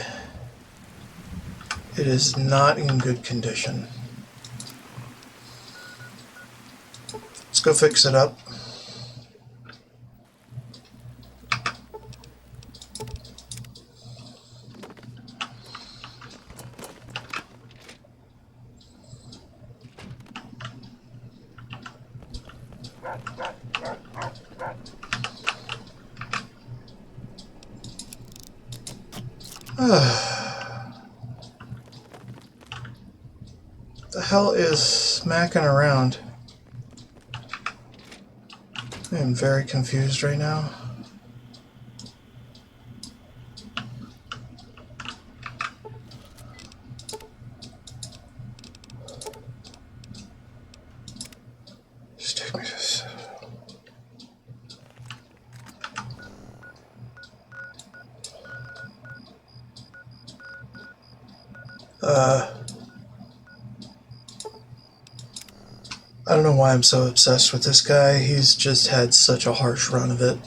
It is not in good condition. Let's go fix it up. The hell is smacking around? I am very confused right now. Just take me to this. I don't know why I'm so obsessed with this guy. He's just had such a harsh run of it.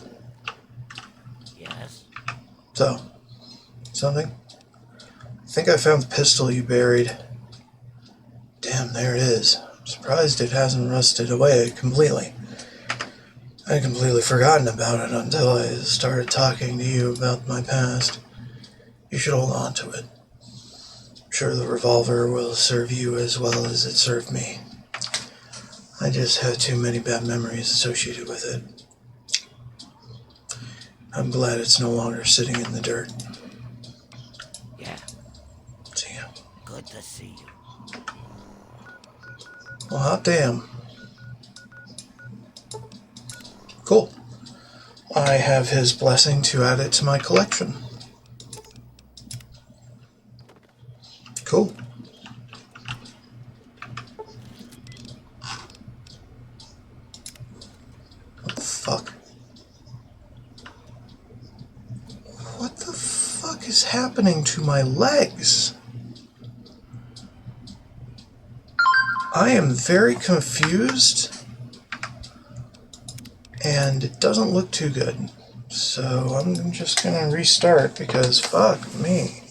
Yes? So, something? I think I found the pistol you buried. Damn, there it is. I'm surprised it hasn't rusted away completely. I'd completely forgotten about it until I started talking to you about my past. You should hold on to it. I'm sure the revolver will serve you as well as it served me. I just had too many bad memories associated with it. I'm glad it's no longer sitting in the dirt. Yeah. See ya. Good to see you. Well, hot damn. Cool. I have his blessing to add it to my collection. Cool. What the fuck? What the fuck is happening to my legs? I am very confused, and it doesn't look too good. So I'm just gonna restart because fuck me.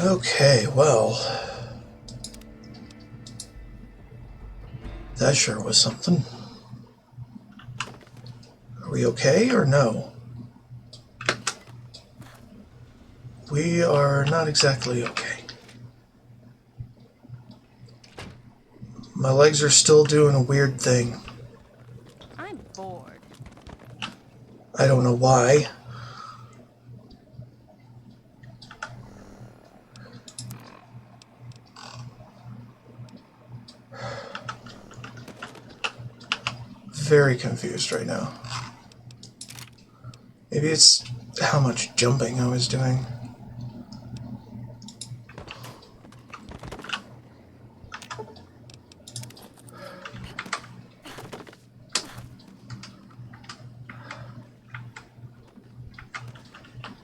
Okay, well, that sure was something. Are we okay or no? We are not exactly okay. My legs are still doing a weird thing. I'm bored. I don't know why. Very confused right now. Maybe it's how much jumping I was doing.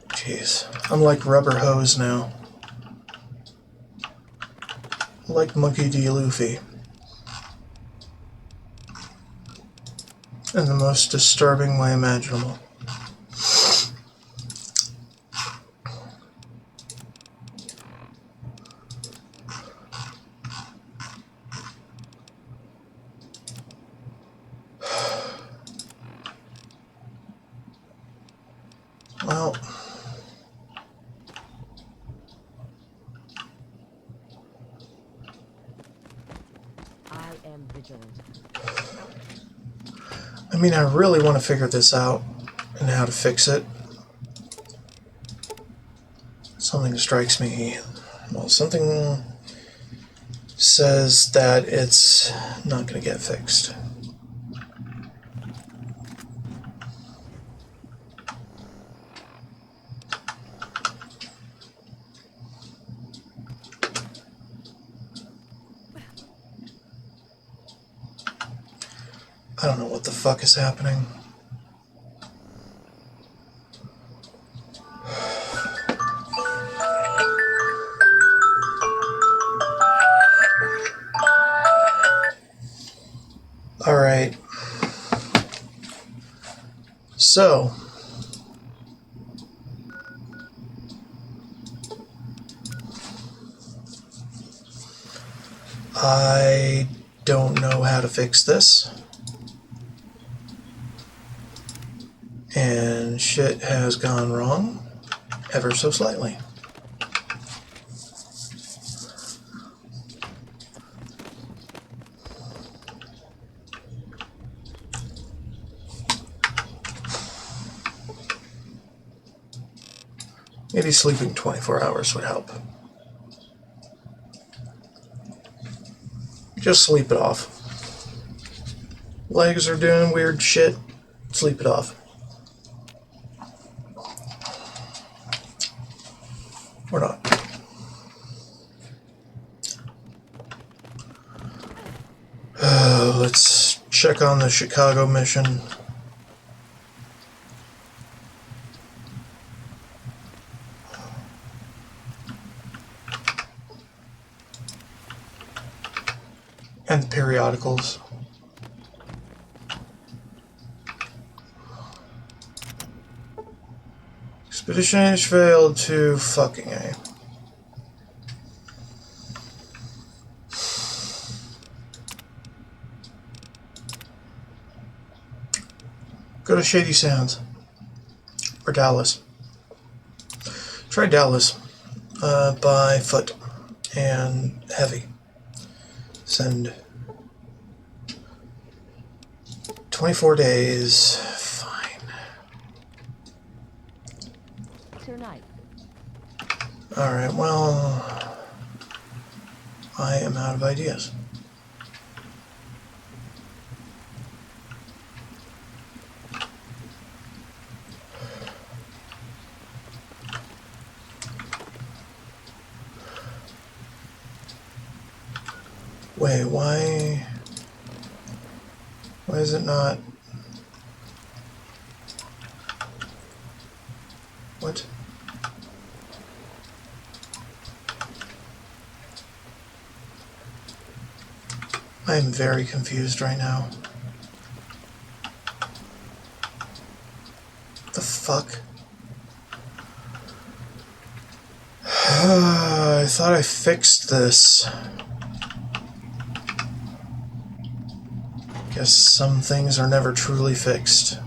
Jeez, I'm like rubber hose now. Like Monkey D. Luffy. In the most disturbing way imaginable. Well, I am vigilant. I mean, I really want to figure this out and how to fix it. Something strikes me. Well, something says that it's not going to get fixed. I don't know what the fuck is happening. So, I don't know how to fix this. And shit has gone wrong ever so slightly. Maybe sleeping 24 hours would help. Just sleep it off. Legs are doing weird shit. Sleep it off. Or not. Let's check on the Chicago mission. And the periodicals. Expedition has failed to fucking A. Go to Shady Sands. Or Dallas. Try Dallas. By foot. And heavy. Send 24 days. Fine. Tonight. Alright, well, I am out of ideas. Wait, why is it not? What? I am very confused right now. The fuck? I thought I fixed this. Guess some things are never truly fixed.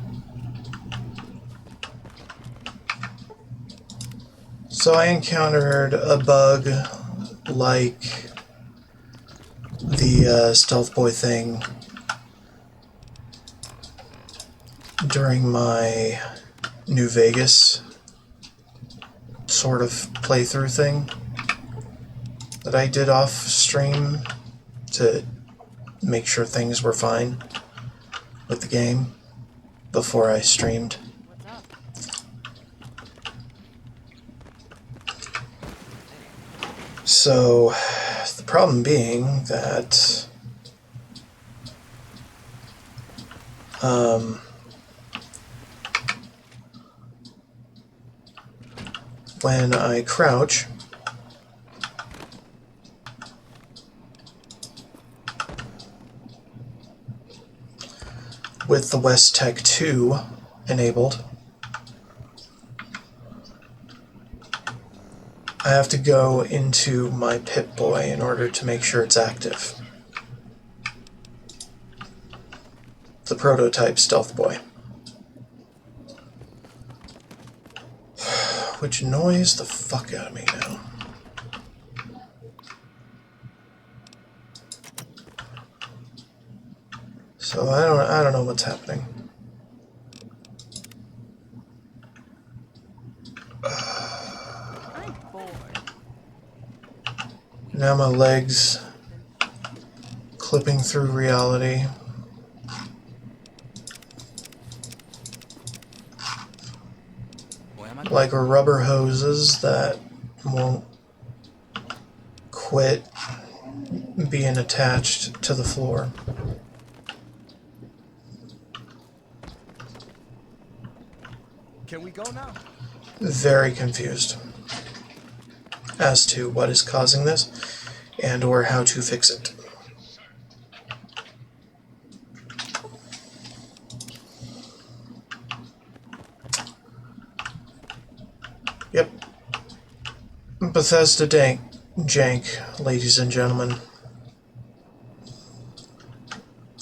So I encountered a bug like the Stealth Boy thing during my New Vegas sort of playthrough thing that I did off stream to make sure things were fine with the game before I streamed. What's up? So the problem being that when I crouch, with the West Tech 2 enabled, I have to go into my Pip-Boy in order to make sure it's active. The prototype Stealth Boy. Which annoys the fuck out of me now. So I don't know what's happening. I'm bored. Now my legs clipping through reality. Like rubber hoses that won't quit being attached to the floor. Can we go now? Very confused as to what is causing this and or how to fix it. Yep. Bethesda jank, ladies and gentlemen.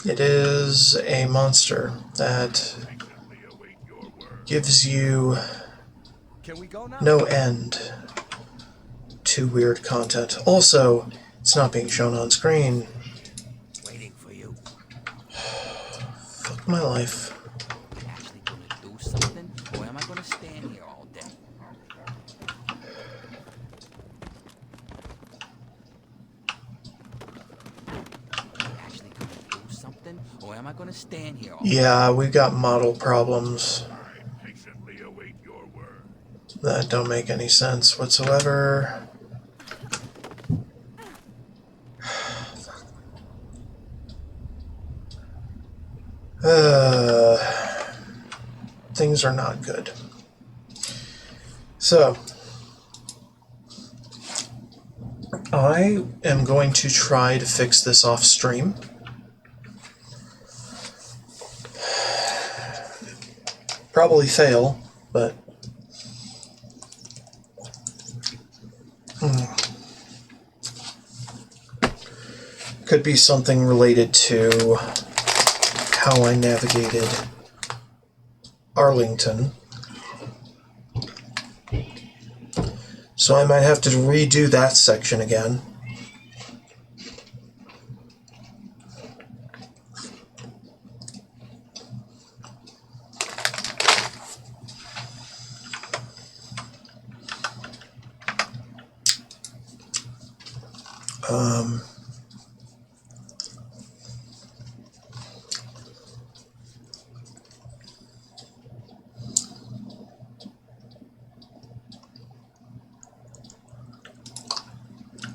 It is a monster that gives you Can we go now? no end to weird content. Also, it's not being shown on screen. Waiting for you. Fuck my life. You actually gonna do something, or am I gonna stand here all day? You actually gonna do something, or am I gonna stand here all day? Yeah, we've got model problems I patiently await your word. that don't make any sense whatsoever. Things are not good. So, I am going to try to fix this off stream. Probably fail, but could be something related to how I navigated Arlington. So I might have to redo that section again.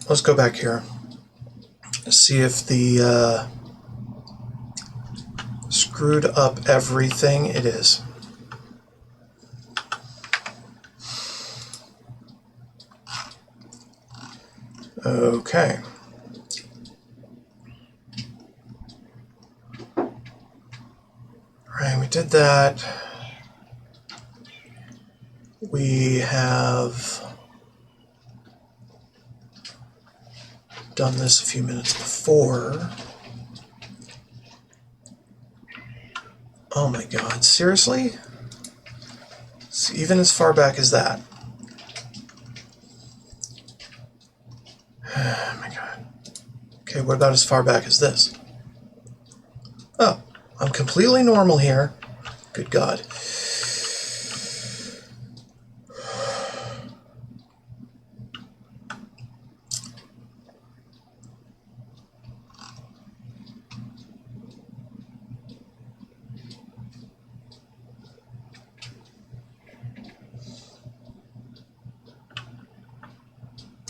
Let's go back here. See if the screwed up everything. It is. Okay. Alright, we did that. We have done this a few minutes before. Oh my god, seriously? So even as far back as that. Oh my god. Okay, what about as far back as this? Oh, I'm completely normal here. Good god.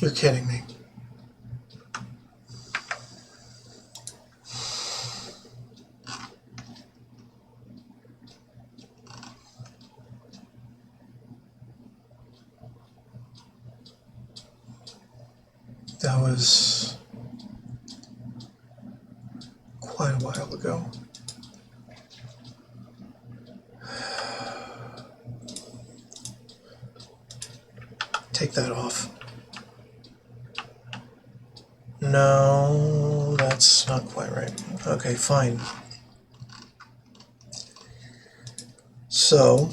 You're kidding me. That was quite a while ago. Take that off. No, that's not quite right. Okay, fine. So,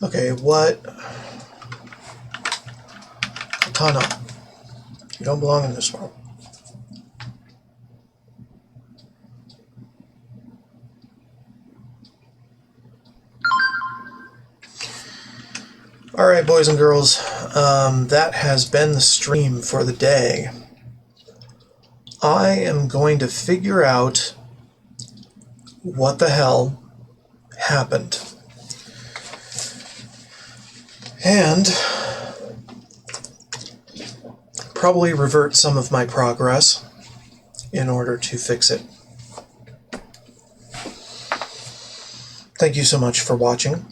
okay, what? Katana, you don't belong in this world. Alright, boys and girls, that has been the stream for the day. I am going to figure out what the hell happened. And probably revert some of my progress in order to fix it. Thank you so much for watching.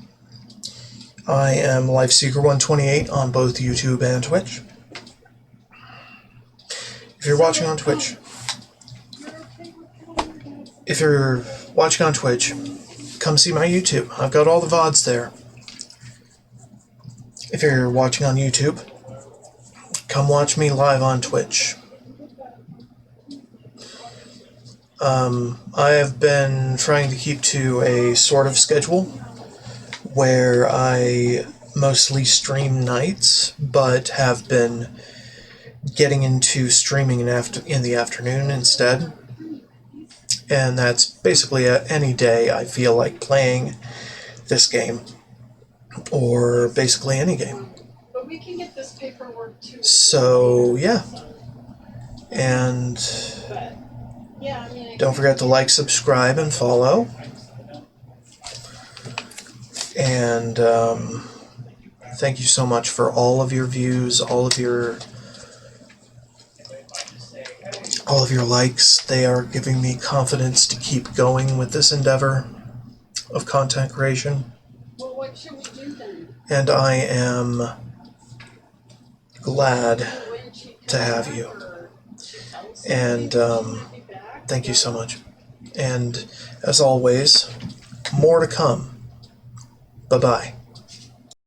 I am LifeSeeker128 on both YouTube and Twitch. If you're watching on Twitch, if you're watching on Twitch, come see my YouTube. I've got all the VODs there. If you're watching on YouTube, come watch me live on Twitch. I have been trying to keep to a sort of schedule where I mostly stream nights, but have been getting into streaming in the afternoon instead. And that's basically any day I feel like playing this game, or basically any game. But we can get this paperwork too. So, yeah. And But, yeah, I mean, don't forget to like, subscribe, and follow. And thank you so much for all of your views, all of your likes. They are giving me confidence to keep going with this endeavor of content creation. well, what should we do then? And I am glad When she comes to have back, you. or she tells And somebody she might be back? thank you so much. And as always, more to come. Bye-bye.